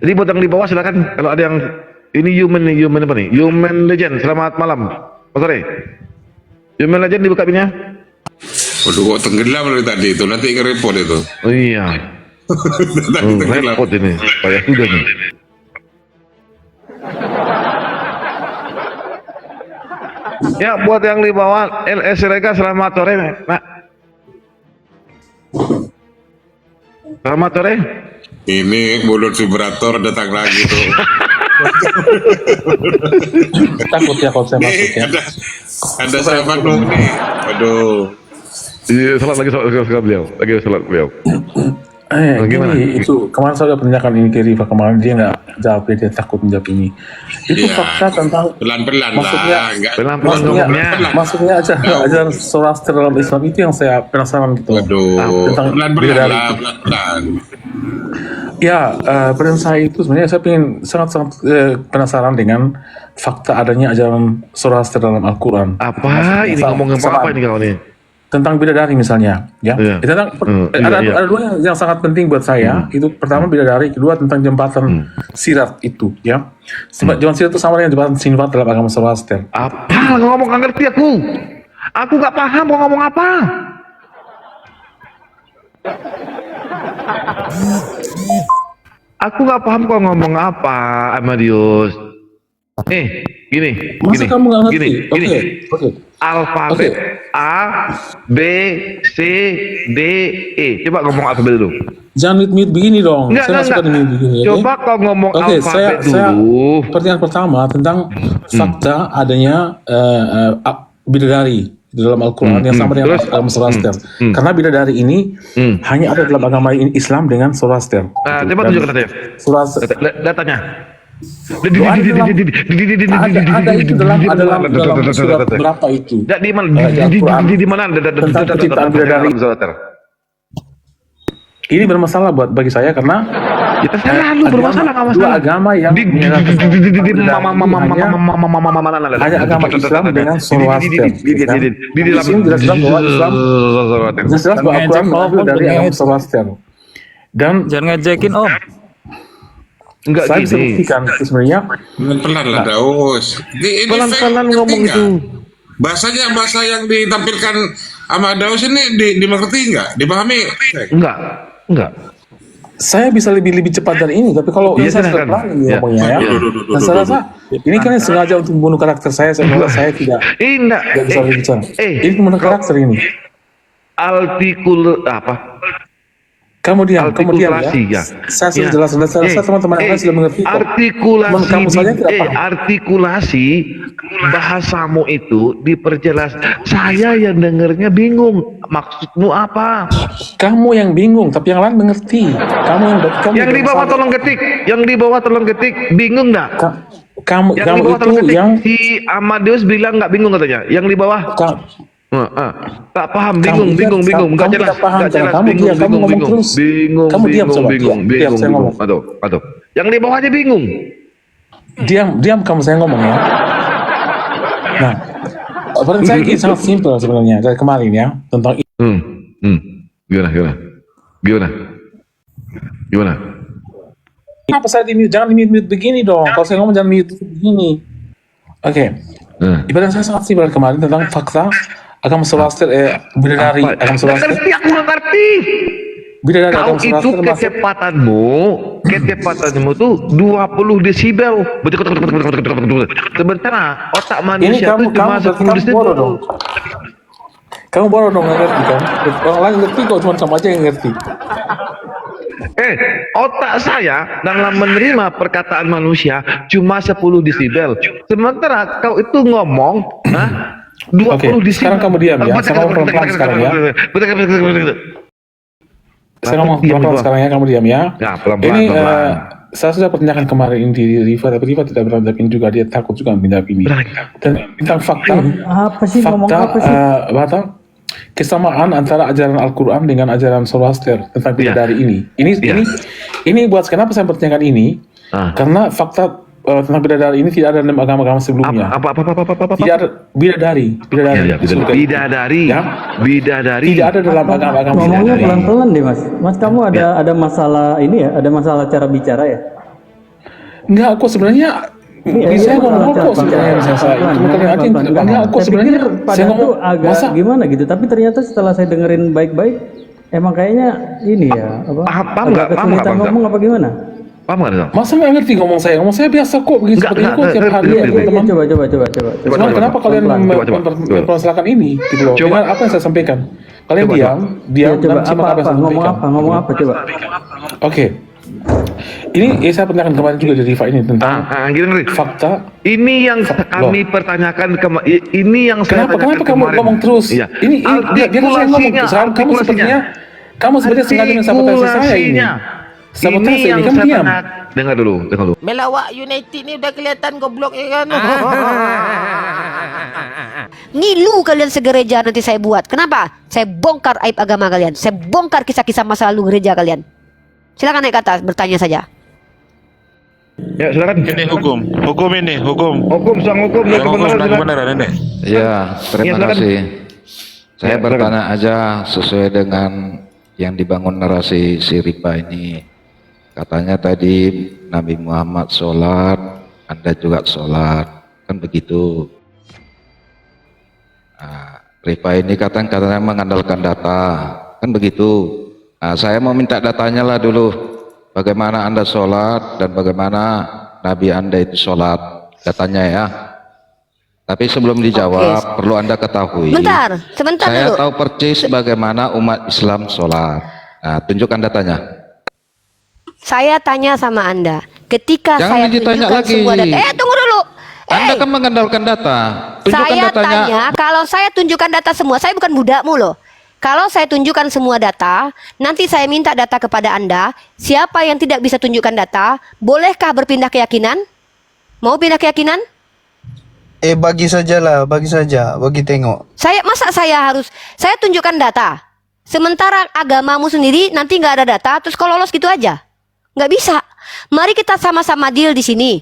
Jadi buat yang di bawah silakan, kalau ada yang ini human apa nih? Human Legend. Selamat malam. Sore. Human Legend dibuka pinnya. Waduh, kok tenggelam dari tadi itu, nanti nge-report itu. Oh iya. Repot ini, payah juga nih. Ya, buat yang di bawah LS Rega, selamat sore, Pak. Selamat sore. Ini mulut vibrator datang lagi tuh. Takut ya kalau saya masuk ya. Ada sahabat dong nih. Aduh. Iya, salat beliau. Gimana? Ini itu kemarin saya udah penanyakan ini ke Riva kemarin, dia nggak jawab, dia takut menjawab ini. Itu Ya, fakta tentang pelan-pelan maksudnya, lah, enggak. maksudnya ajaran Zoroaster dalam Islam itu yang saya penasaran gitu. Aduh, Tentang pelan-pelan bidadari lah, itu. pelan-pelan. Ya, pertanyaan saya itu sebenarnya saya ingin sangat-sangat penasaran dengan fakta adanya ajaran Zoroaster dalam Al-Quran. Apa ini ngomongin apa ini kau nih? Tentang bidadari misalnya, ya. Iya. Tentang ada dua yang sangat penting buat saya. Itu pertama bidadari, kedua tentang jembatan sirat itu, ya. Sebab jembatan sirat itu sama dengan jembatan Sinwat dalam agama Zoroaster. Apa ngomong nggak ngerti aku? Aku nggak paham mau ngomong apa. Aku nggak paham kau ngomong apa, Amadius. Gini. Masa kamu nggak ngerti? Gini. Oke. Alfabet A, B, C, D, E. Coba ngomong alfabet dulu. Jangan mute begini dong. Enggak. Begini, Coba kau ngomong alfabet dulu. Pertanyaan pertama tentang fakta adanya bidadari di dalam Al-Quran yang sama dengan agama Zoroaster. Karena bidadari ini hanya ada dalam agama Islam dengan Zoroaster. Coba tunjukkan datanya. Datanya. Ada itu dalam surat berapa itu? Di mana? Tentang penciptaan bidadari. Ini bermasalah bagi saya karena bermasalah. dua agama yang hanya agama Islam dengan Zoroaster. Di sini jelas-jelas bahwa Islam jelas bahwa Al-Quran mengambil dari agama Zoroaster. Dan Jangan ngejekin Om. Enggak saya bisa buktikan itu sebenarnya. Pelan-pelan lah, Daus. Pelan-pelan ngomong itu. Bahasanya, bahasa yang ditampilkan sama Daus ini dimengerti nggak? Dipahami? Enggak. Saya bisa lebih cepat dari ini, tapi kalau saya sudah pelan ngomongnya ya. Dan saya rasa ini kan sengaja untuk membunuh karakter saya tidak bisa berbicara. Ini membunuh karakter ini. Kamu diam ya. Saya sudah jelas. Saya rasa teman-teman yang sudah mengerti. Artikulasi bahasamu itu diperjelas. Saya yang dengernya bingung. Maksudmu apa? Kamu yang bingung, tapi yang lain mengerti. Yang di bawah tolong ketik. Bingung nggak? Kamu itu yang si Amadeus bilang nggak bingung katanya. Yang di bawah. Tak paham, bingung, nggak jelas, bingung. Aduh. Yang di bawah aja bingung. Diam kamu, saya ngomong ya. Nah, pertanyaan saya ini sangat simpel sebenarnya dari kemarin ya tentang Gimana? Kenapa saya di mute? Jangan di mute begini dong. Kalau saya ngomong jangan mute begini. Oke. Ibarat saya sangat simpel kemarin tentang fakta agama Zoroaster bidadari agama Zoroaster. Aku nggak ngerti. Bidadari Kau agama itu Zoroaster kecepatanmu tuh 20 desibel. Sementara otak manusia itu cuma 10 desibel. Kamu bodoh dong, nggak ngerti kan? Orang lain ngerti kok, cuma kamu aja yang ngerti. Otak saya dalam menerima perkataan manusia cuma 10 desibel. Sementara kau itu ngomong, 20 desibel. Sekarang kamu diam ya. Saya ngomong pelan-pelan sekarang ya. Saya ngomong pelan-pelan sekarang ya, kamu diam ya. Ya, pelan-pelan, Ini pelan-pelan. saya sudah pertanyakan kemarin ini di Riva, tapi Riva tidak berani ini juga, dia takut juga pindah ini. Dan tentang fakta, Apa sih ngomong fakta apa sih? Batak, kesamaan antara ajaran Al-Quran dengan ajaran Zoroaster tentang bidadari ini. Ini buat kenapa saya pertanyakan ini? Karena fakta tentang bidadari ini tidak ada dalam agama-agama sebelumnya. Apa? Tidak ada bidadari. Ya, bidadari. Ya. Bidadari. Tidak ada dalam agama-agama Ngomongnya bidadari. pelan-pelan deh mas. Mas kamu ada masalah ini ya? Ada masalah cara bicara ya? Enggak, aku sebenarnya bisa ngomong kok sebenarnya bisa saya. Cuma kalian aja enggak, aku sebenarnya saya ngomong agak gimana gitu. Tapi ternyata setelah saya dengerin baik-baik, emang kayaknya ini ya apa? Paham nggak? Agak kesulitan ngomong apa gimana? Paham nggak, Rizal? masa nggak ngerti ngomong saya biasa kok begitu seperti ini kok tiap hari Iya, teman. coba. Cuma kenapa kalian mempermasalahkan ini gitu loh? Dengan apa yang saya sampaikan, kalian diam Coba dan simak apa yang saya sampaikan. ngomong apa coba. Oke. Ini saya pertanyakan kemarin juga di Riva ini tentang Gini, fakta. ini yang kami pertanyakan ini yang saya Kenapa tanyakan kamu kemarin. ngomong terus? Iya. Ini biar saya ngomong. Sekarang kamu sepertinya sengaja mensabotase saya ini. Sabotase ini kamu diam. Dengar dulu. Melawak United ni udah kelihatan goblok ya kan. Ngilu kalian segereja nanti saya buat. Kenapa? Saya bongkar aib agama kalian. Saya bongkar kisah-kisah masa lalu gereja kalian. Silakan naik ke atas, bertanya saja. Ya, silakan. Ini hukum ini, hukum. Hukum sang hukum dan kebenaran ini. Ya, terima silakan. kasih. Saya Ya, bertanya aja sesuai dengan yang dibangun narasi si Ripa ini. Katanya tadi Nabi Muhammad sholat, Anda juga sholat, kan begitu. Nah, Ripa ini katanya mengandalkan data, kan begitu. Nah, saya mau minta datanya lah dulu. Bagaimana Anda sholat dan bagaimana Nabi Anda itu sholat, datanya ya. Tapi sebelum dijawab, perlu Anda ketahui. Sebentar Saya dulu. tahu persis bagaimana umat Islam sholat. Nah, tunjukkan datanya. Saya tanya sama Anda, ketika Jangan saya ditanya tunjukkan lagi. semua data. Tunggu dulu. Anda kan mengandalkan data. Tunjukkan Saya datanya. tanya, kalau saya tunjukkan data semua, saya bukan budakmu loh. Kalau saya tunjukkan semua data, nanti saya minta data kepada Anda. Siapa yang tidak bisa tunjukkan data, bolehkah berpindah keyakinan? Mau pindah keyakinan? Bagi saja, bagi tengok. Masa saya tunjukkan data. Sementara agamamu sendiri nanti nggak ada data, terus kalau lolos gitu aja. Nggak bisa. Mari kita sama-sama deal di sini.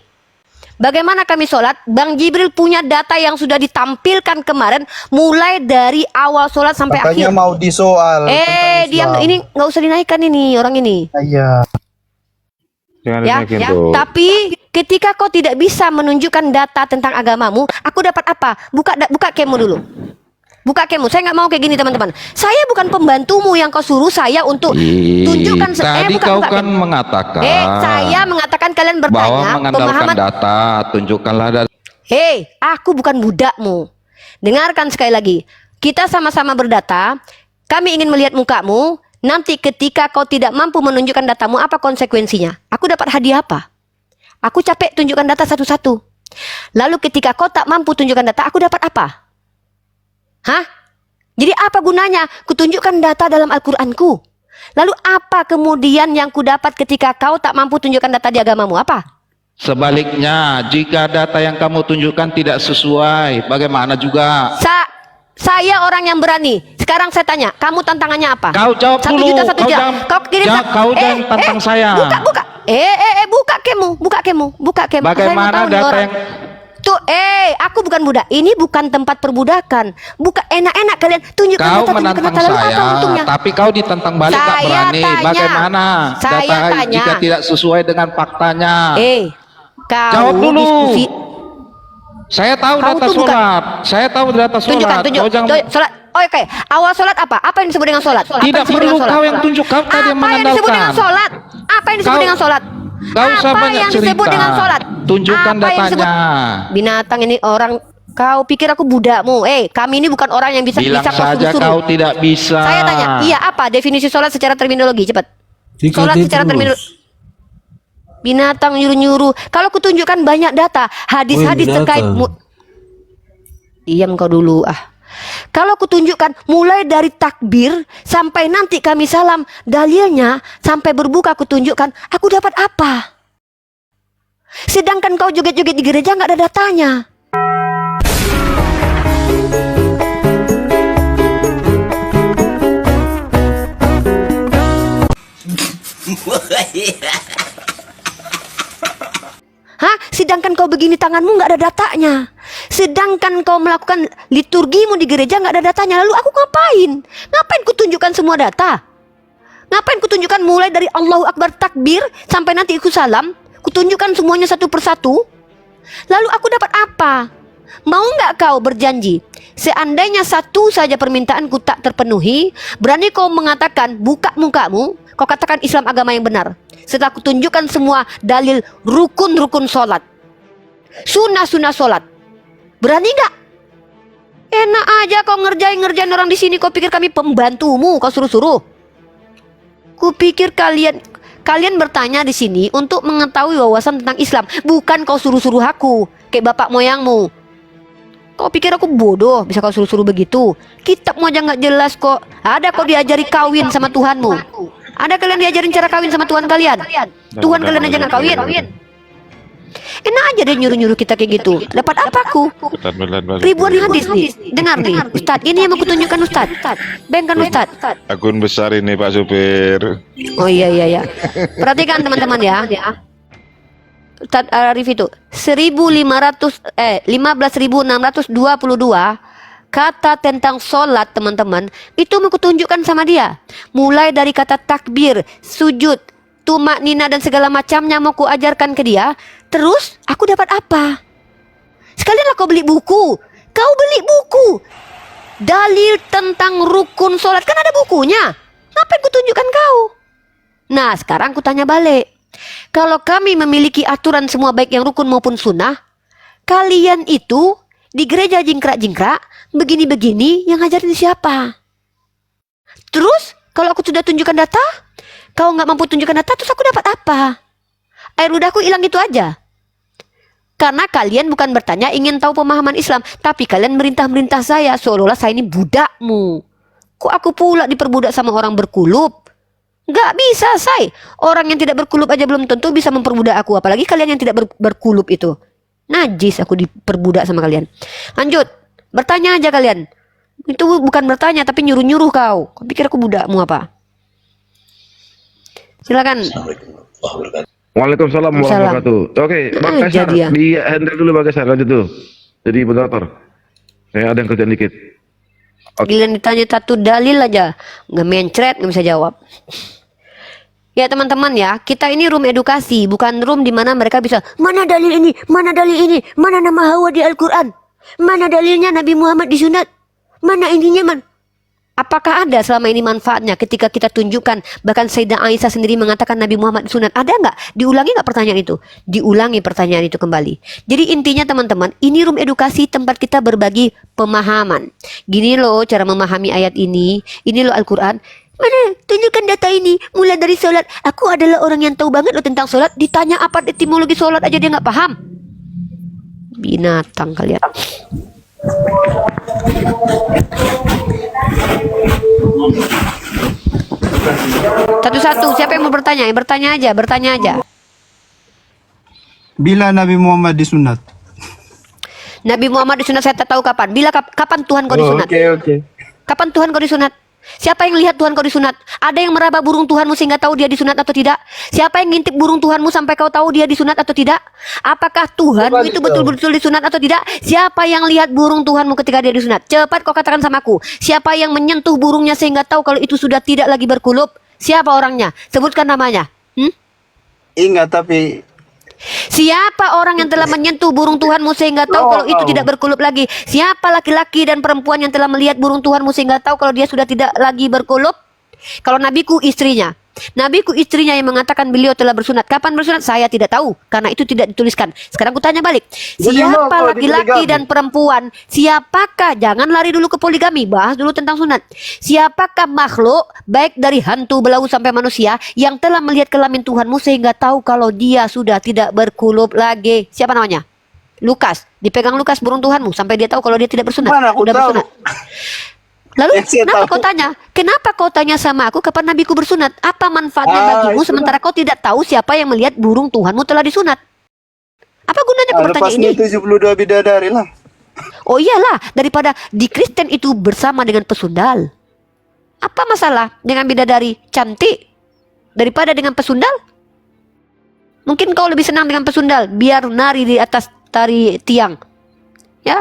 Bagaimana kami sholat? Bang Jibril punya data yang sudah ditampilkan kemarin, mulai dari awal sholat sampai Makanya akhir. mau disoal. Diam, ini nggak usah dinaikkan ini orang ini. Iya. Ya. Tapi ketika kau tidak bisa menunjukkan data tentang agamamu, aku dapat apa? Buka kemo dulu. Buka kemo. Saya nggak mau kayak gini teman-teman. Saya bukan pembantumu yang kau suruh saya untuk tunjukkan. Tadi kau kan mengatakan. Saya mengatakan kalian bahwa bertanya mengandalkan data. Tunjukkanlah data. Aku bukan budakmu. Dengarkan sekali lagi. Kita sama-sama berdata. Kami ingin melihat mukamu. Nanti ketika kau tidak mampu menunjukkan datamu, apa konsekuensinya? Aku dapat hadiah apa? Aku capek tunjukkan data satu-satu. Lalu ketika kau tak mampu tunjukkan data, aku dapat apa? Hah? Jadi apa gunanya kutunjukkan data dalam Al-Qur'anku? Lalu apa kemudian yang ku dapat ketika kau tak mampu tunjukkan data di agamamu? Apa? Sebaliknya, jika data yang kamu tunjukkan tidak sesuai, bagaimana juga? Saya orang yang berani. Sekarang saya tanya, kamu tantangannya apa? Kau jawab 1 dulu. juta 1 juta. Kau kirim Kau jangan tantang saya. Buka. Buka kemu. Bagaimana data yang Tuh, aku bukan budak. Ini bukan tempat perbudakan. Buka enak-enak kalian tunjukkan kau data, menantang lalu apa saya, untungnya? tapi kau ditantang balik tak berani. Bagaimana data jika tidak sesuai dengan faktanya? Kau jawab dulu. Diskusi. Saya tahu data sholat. Saya tahu data sholat. Tunjukkan. Sholat. Oke. Awal sholat apa? Apa yang disebut dengan sholat? Tidak perlu kau yang tunjuk. Kau tadi yang mengandalkan. Apa yang disebut dengan sholat? Apa yang disebut dengan sholat? Kau usah banyak cerita. Tunjukkan datanya. Binatang ini orang. Kau pikir aku budakmu? Kami ini bukan orang yang bisa bilang kau saja suruh-suruh. kau tidak bisa. Saya tanya, iya apa definisi sholat secara terminologi? Cepat. Sholat secara terminologi. Binatang nyuruh-nyuruh. Kalau kutunjukkan banyak data, hadis-hadis terkait. Diam kau dulu Kalau aku tunjukkan mulai dari takbir sampai nanti kami salam, dalilnya sampai berbuka aku tunjukkan, aku dapat apa? Sedangkan kau joget-joget di gereja nggak ada datanya. Hah? Sedangkan kau begini tanganmu nggak ada datanya. Sedangkan kau melakukan liturgimu di gereja nggak ada datanya. Lalu aku ngapain? Ngapain ku tunjukkan semua data? Ngapain ku tunjukkan mulai dari Allahu Akbar takbir sampai nanti aku salam? Ku tunjukkan semuanya satu persatu. Lalu aku dapat apa? Mau nggak kau berjanji? Seandainya satu saja permintaanku tak terpenuhi, berani kau mengatakan, buka mukamu, kau katakan Islam agama yang benar. Setelah aku tunjukkan semua dalil rukun-rukun sholat, sunnah-sunnah sholat, berani nggak? Enak aja kau ngerjain orang di sini. Kau pikir kami pembantumu? Kau suruh-suruh? Kupikir kalian bertanya di sini untuk mengetahui wawasan tentang Islam, bukan kau suruh-suruh aku kayak bapak moyangmu. Kau pikir aku bodoh bisa kau suruh-suruh begitu? Kitabmu aja nggak jelas kok. Ada kau diajari kawin sama Tuhanmu? Ada kalian diajarin cara kawin sama Tuhan kalian? Tuhan kalian aja nggak kawin. Enak aja deh nyuruh-nyuruh kita kayak gitu. Dapat apa aku? Ribuan hadis nih. Dengar nih, Ustadz. Ini yang mau kutunjukkan Ustadz. Bayangkan Ustadz. Akun besar ini Pak Supir. Oh iya. Perhatikan teman-teman ya. Ustadz Arif itu 15.622 kata tentang sholat teman-teman. Itu mau kutunjukkan sama dia. Mulai dari kata takbir, sujud, tumak nina dan segala macamnya mau ku ajarkan ke dia. Terus aku dapat apa? Sekalian kau beli buku. Kau beli buku dalil tentang rukun sholat, kan ada bukunya. Ngapain ku tunjukkan kau? Nah sekarang ku tanya balik. Kalau kami memiliki aturan semua baik yang rukun maupun sunnah, kalian itu di gereja jingkrak-jingkrak begini-begini yang ngajarin siapa? Terus kalau aku sudah tunjukkan data, kau nggak mampu tunjukkan data, terus aku dapat apa? Air ludahku hilang gitu aja. Karena kalian bukan bertanya ingin tahu pemahaman Islam, tapi kalian merintah-merintah saya seolah-olah saya ini budakmu. Kok aku pula diperbudak sama orang berkulub? Gak bisa, say. Orang yang tidak berkulub aja belum tentu bisa memperbudak aku, apalagi kalian yang tidak berkulub itu. Najis aku diperbudak sama kalian. Lanjut, bertanya aja kalian. Itu bukan bertanya tapi nyuruh-nyuruh kau. Kau pikir aku budakmu apa? Silakan. Waalaikumsalam warahmatullahi wabarakatuh. Oke, Bang Kaisar, di handle dulu Bang Kaisar, lanjut tuh. Jadi moderator. Saya ada yang kerjaan dikit. Giliran ditanya satu dalil aja, nggak mencret, nggak bisa jawab. Ya teman-teman ya, kita ini room edukasi, bukan room di mana mereka bisa mana dalil ini, mana nama Hawa di Al-Quran, mana dalilnya Nabi Muhammad disunat, mana ininya man. Apakah ada selama ini manfaatnya ketika kita tunjukkan, bahkan Sayyidah Aisyah sendiri mengatakan Nabi Muhammad disunat, ada nggak? Diulangi nggak pertanyaan itu? Diulangi pertanyaan itu kembali. Jadi intinya teman-teman, ini room edukasi, tempat kita berbagi pemahaman. Gini loh cara memahami ayat ini loh Al-Quran. Mana? Tunjukkan data ini. Mulai dari sholat. Aku adalah orang yang tahu banget loh tentang sholat. Ditanya apa etimologi sholat aja dia nggak paham. Binatang kalian. Satu-satu. Siapa yang mau bertanya? Yang bertanya aja. Bila Nabi Muhammad disunat? Nabi Muhammad disunat saya tak tahu kapan. Kapan Tuhan kau disunat? Oke. Kapan Tuhan kau disunat? Siapa yang lihat Tuhan kau disunat? Ada yang meraba burung Tuhanmu sehingga tahu dia disunat atau tidak? Siapa yang ngintip burung Tuhanmu sampai kau tahu dia disunat atau tidak? Apakah Tuhanmu itu betul-betul disunat atau tidak? Siapa yang lihat burung Tuhanmu ketika dia disunat? Cepat kau katakan sama aku. Siapa yang menyentuh burungnya sehingga tahu kalau itu sudah tidak lagi berkulub? Siapa orangnya? Sebutkan namanya. Ingat tapi Siapa orang yang telah menyentuh burung Tuhanmu sehingga tahu kalau itu tidak berkulub lagi? Siapa laki-laki dan perempuan yang telah melihat burung Tuhanmu sehingga tahu kalau dia sudah tidak lagi berkulub? Kalau nabiku istrinya. Nabiku istrinya yang mengatakan beliau telah bersunat. Kapan bersunat? Saya tidak tahu karena itu tidak dituliskan. Sekarang aku tanya balik. Siapa laki-laki dan perempuan? Siapakah? Jangan lari dulu ke poligami. Bahas dulu tentang sunat. Siapakah makhluk baik dari hantu belau sampai manusia yang telah melihat kelamin Tuhanmu sehingga tahu kalau dia sudah tidak berkulub lagi? Siapa namanya? Lukas, dipegang Lukas burung Tuhanmu sampai dia tahu kalau dia tidak bersunat. Mana aku Udah tahu? bersunat. Lalu Yang saya kenapa tahu. kau tanya? Kenapa kau tanya sama aku kapan nabiku bersunat? Apa manfaatnya bagimu itulah. sementara kau tidak tahu siapa yang melihat burung Tuhanmu telah disunat? Apa gunanya kau bertanya ini? Lepasnya 72 bidadari lah. Oh iyalah, daripada di Kristen itu bersama dengan pesundal. Apa masalah dengan bidadari cantik daripada dengan pesundal? Mungkin kau lebih senang dengan pesundal, biar nari di atas tari tiang. Ya,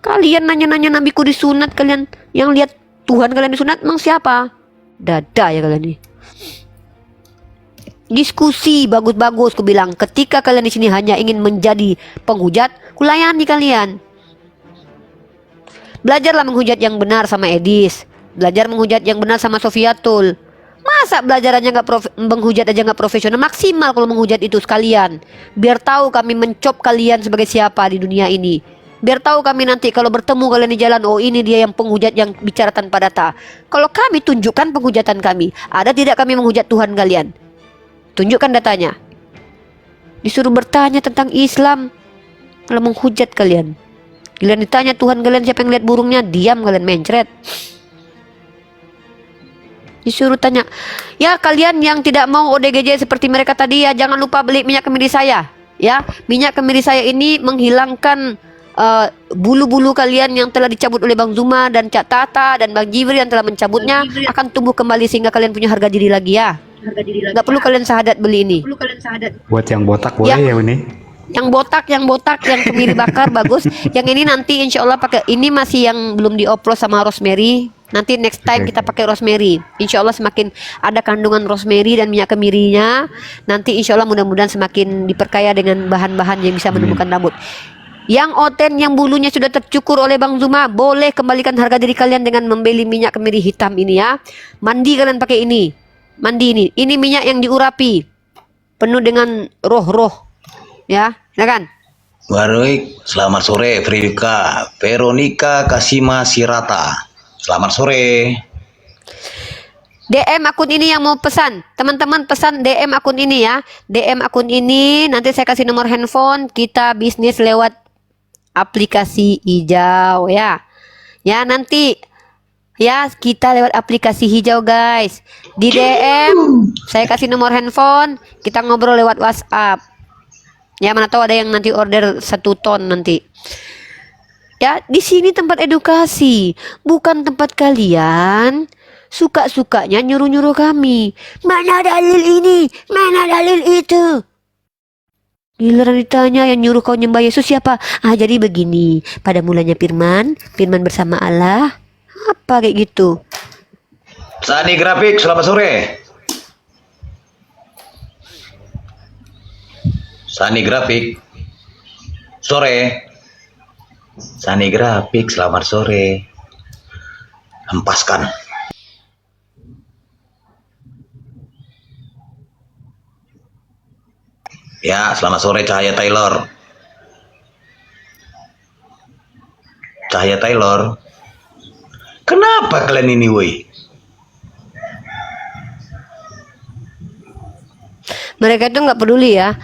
kalian nanya-nanya nabiku disunat, kalian yang lihat Tuhan kalian disunat, emang siapa? Dada ya kalian ini. Diskusi bagus-bagus, ku bilang. Ketika kalian di sini hanya ingin menjadi penghujat, kulayani kalian. Belajarlah menghujat yang benar sama Edis. Belajar menghujat yang benar sama Sofiatul. Masa belajar aja menghujat aja nggak profesional? Maksimal kalau menghujat itu sekalian. Biar tahu kami mencop kalian sebagai siapa di dunia ini. Biar tahu kami nanti kalau bertemu kalian di jalan, oh ini dia yang penghujat yang bicara tanpa data. Kalau kami tunjukkan penghujatan kami, ada tidak kami menghujat Tuhan kalian? Tunjukkan datanya. Disuruh bertanya tentang Islam, kalau menghujat kalian. Kalian ditanya Tuhan kalian siapa yang lihat burungnya, diam kalian mencret. Disuruh tanya, ya kalian yang tidak mau ODGJ seperti mereka tadi ya, jangan lupa beli minyak kemiri saya. Ya, minyak kemiri saya ini menghilangkan bulu-bulu kalian yang telah dicabut oleh Bang Zuma dan Cak Tata dan Bang Jibri yang telah mencabutnya akan tumbuh kembali sehingga kalian punya harga diri lagi ya. Nggak perlu kalian sahadat beli ini. Buat yang botak boleh ya ini? Yang botak, yang kemiri bakar bagus. Yang ini nanti insya Allah pakai, ini masih yang belum dioplos sama rosemary. Nanti next time kita pakai rosemary. Insya Allah semakin ada kandungan rosemary dan minyak kemirinya, nanti insya Allah mudah-mudahan semakin diperkaya dengan bahan-bahan yang bisa menumbuhkan rambut. Yang oten yang bulunya sudah tercukur oleh Bang Zuma, boleh kembalikan harga diri kalian dengan membeli minyak kemiri hitam ini ya. Mandi kalian pakai ini. Mandi ini. Ini minyak yang diurapi. Penuh dengan roh-roh. Ya, silakan. Baik, selamat sore Frika, Veronica Kasima Sirata. Selamat sore. DM akun ini yang mau pesan. Teman-teman pesan DM akun ini ya. DM akun ini nanti saya kasih nomor handphone, kita bisnis lewat aplikasi hijau ya. Ya, nanti ya kita lewat aplikasi hijau guys. Di DM saya kasih nomor handphone, kita ngobrol lewat WhatsApp. Ya, mana tahu ada yang nanti order 1 ton nanti. Ya, di sini tempat edukasi, bukan tempat kalian suka-sukanya nyuruh-nyuruh kami. Mana dalil ini? Mana dalil itu? Giliran ditanya yang nyuruh kau nyembah Yesus siapa? Ah, jadi begini. Pada mulanya Firman bersama Allah. Apa kayak gitu? Sani Grafik, selamat sore. Sani Grafik, sore. Sani Grafik, selamat sore. Hempaskan. Ya, selamat sore Cahaya Taylor. Cahaya Taylor. Kenapa kalian ini, woi? Mereka itu nggak peduli ya.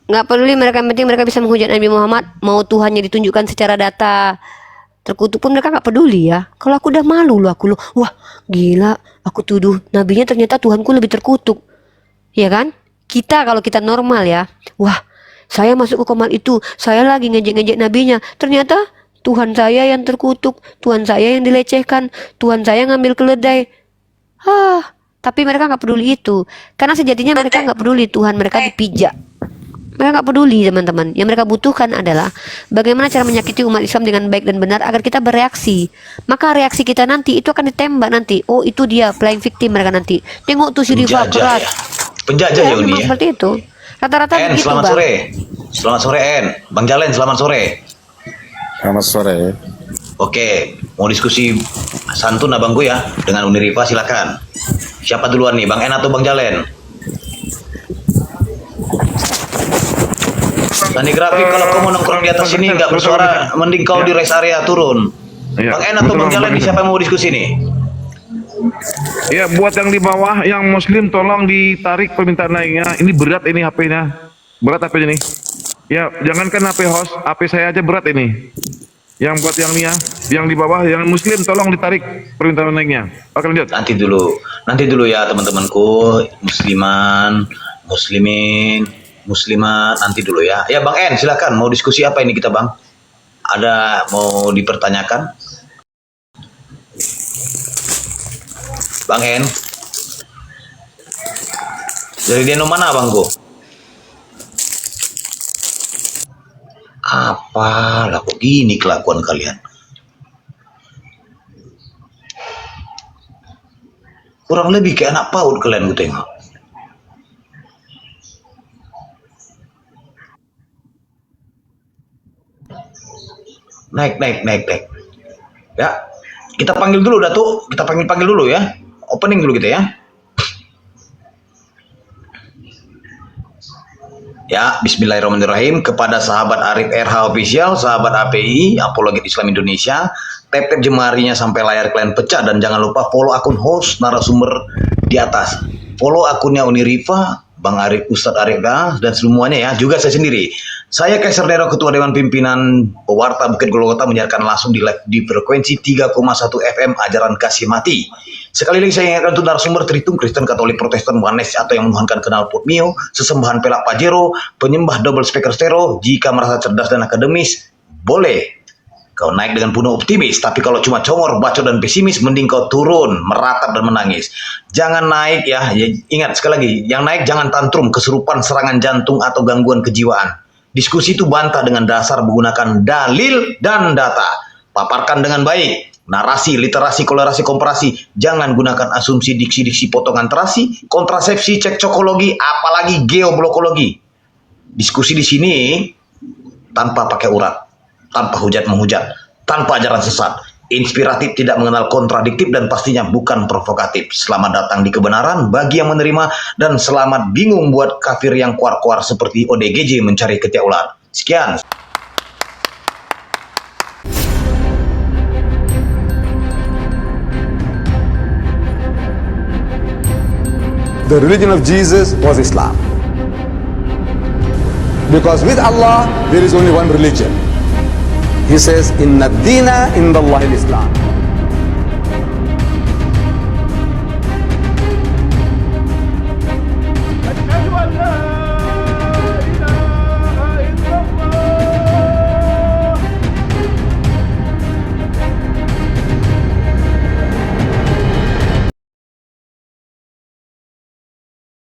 Nggak peduli mereka, yang penting mereka bisa menghujat Nabi Muhammad. Mau Tuhannya ditunjukkan secara data terkutuk pun mereka nggak peduli ya. Kalau aku udah malu loh, wah gila, aku tuduh nabinya ternyata Tuhanku lebih terkutuk. Ya kan? Kalau kita normal ya, wah saya masuk ke komal itu, saya lagi ngejek-ngejek nabinya, ternyata Tuhan saya yang terkutuk, Tuhan saya yang dilecehkan, Tuhan saya ngambil keledai. Tapi mereka nggak peduli itu, karena sejatinya mereka nggak peduli Tuhan mereka dipijak. Mereka nggak peduli teman-teman. Yang mereka butuhkan adalah bagaimana cara menyakiti umat Islam dengan baik dan benar agar kita bereaksi. Maka reaksi kita nanti itu akan ditembak nanti. Oh itu dia playing victim mereka nanti. Tengok tuh si Riva berat. Penjajah ya ini ya. Seperti itu. Rata-rata begitu selamat Bang. sore. Selamat sore En. Bang Jalen selamat sore. Selamat sore. Oke, mau diskusi santun abangku ya dengan Uni Riva silakan. Siapa duluan nih, Bang En atau Bang Jalen? Sani Grafik, kalau kau mau nongkrong di atas sini nggak bersuara, mending kau di rest area turun. Ya, Bang En atau Bang Jalen nih, siapa yang mau diskusi nih? Ya, buat yang di bawah, yang Muslim tolong ditarik permintaan naiknya. Ini berat ini HP-nya. Berat HP-nya nih. Ya, jangankan HP host, HP saya aja berat ini. Yang buat yang nih ya, yang di bawah, yang muslim tolong ditarik permintaan naiknya. Oke lanjut. Nanti dulu ya teman-temanku, musliman, muslimin, muslimat, nanti dulu ya. Ya Bang En, silakan. Mau diskusi apa ini kita Bang? Ada mau dipertanyakan? Bang En? Dari Deno mana Bangku? Apalah kok gini kelakuan kalian? Kurang lebih kayak anak PAUD kalian gue tengok. Naik. Ya, kita panggil dulu Datuk. Kita panggil dulu ya. Opening dulu kita ya. Ya, bismillahirrahmanirrahim. Kepada sahabat Arif RH Official, sahabat API, Apologet Islam Indonesia, tap jemarinya sampai layar kalian pecah dan jangan lupa follow akun host narasumber di atas. Follow akunnya Unirifa, Bang Arif, Ustadz Arif dan semuanya ya, juga saya sendiri. Saya Kaiser Nero, Ketua Dewan Pimpinan Pewarta Bukit Golgota menyiarkan langsung di live di frekuensi 3,1 FM Ajaran Kasih Mati. Sekali lagi saya ingatkan untuk narasumber Tritum, Kristen, Katolik, Protestan, Wanes atau yang menuhankan kenal Potmio, sesembahan pelak Pajero, penyembah double speaker stereo, jika merasa cerdas dan akademis, boleh kau naik dengan penuh optimis, tapi kalau cuma congor, bacot dan pesimis, mending kau turun, meratap dan menangis. Jangan naik ya, ingat sekali lagi, yang naik jangan tantrum, kesurupan, serangan jantung atau gangguan kejiwaan. Diskusi itu bantah dengan dasar menggunakan dalil dan data. Paparkan dengan baik. Narasi, literasi, kolerasi, komparasi. Jangan gunakan asumsi, diksi-diksi, potongan terasi, kontrasepsi, cekcokologi, apalagi geoblokologi. Diskusi di sini tanpa pakai urat, tanpa hujat menghujat, tanpa ajaran sesat, inspiratif, tidak mengenal kontradiktif, dan pastinya bukan provokatif. Selamat datang di kebenaran bagi yang menerima, dan selamat bingung buat kafir yang kuar-kuar seperti ODGJ mencari ketiak ular. Sekian. The religion of Jesus was Islam. Because with Allah, there is only one religion. He says, Inna ad-dina inda Allahi al-Islam.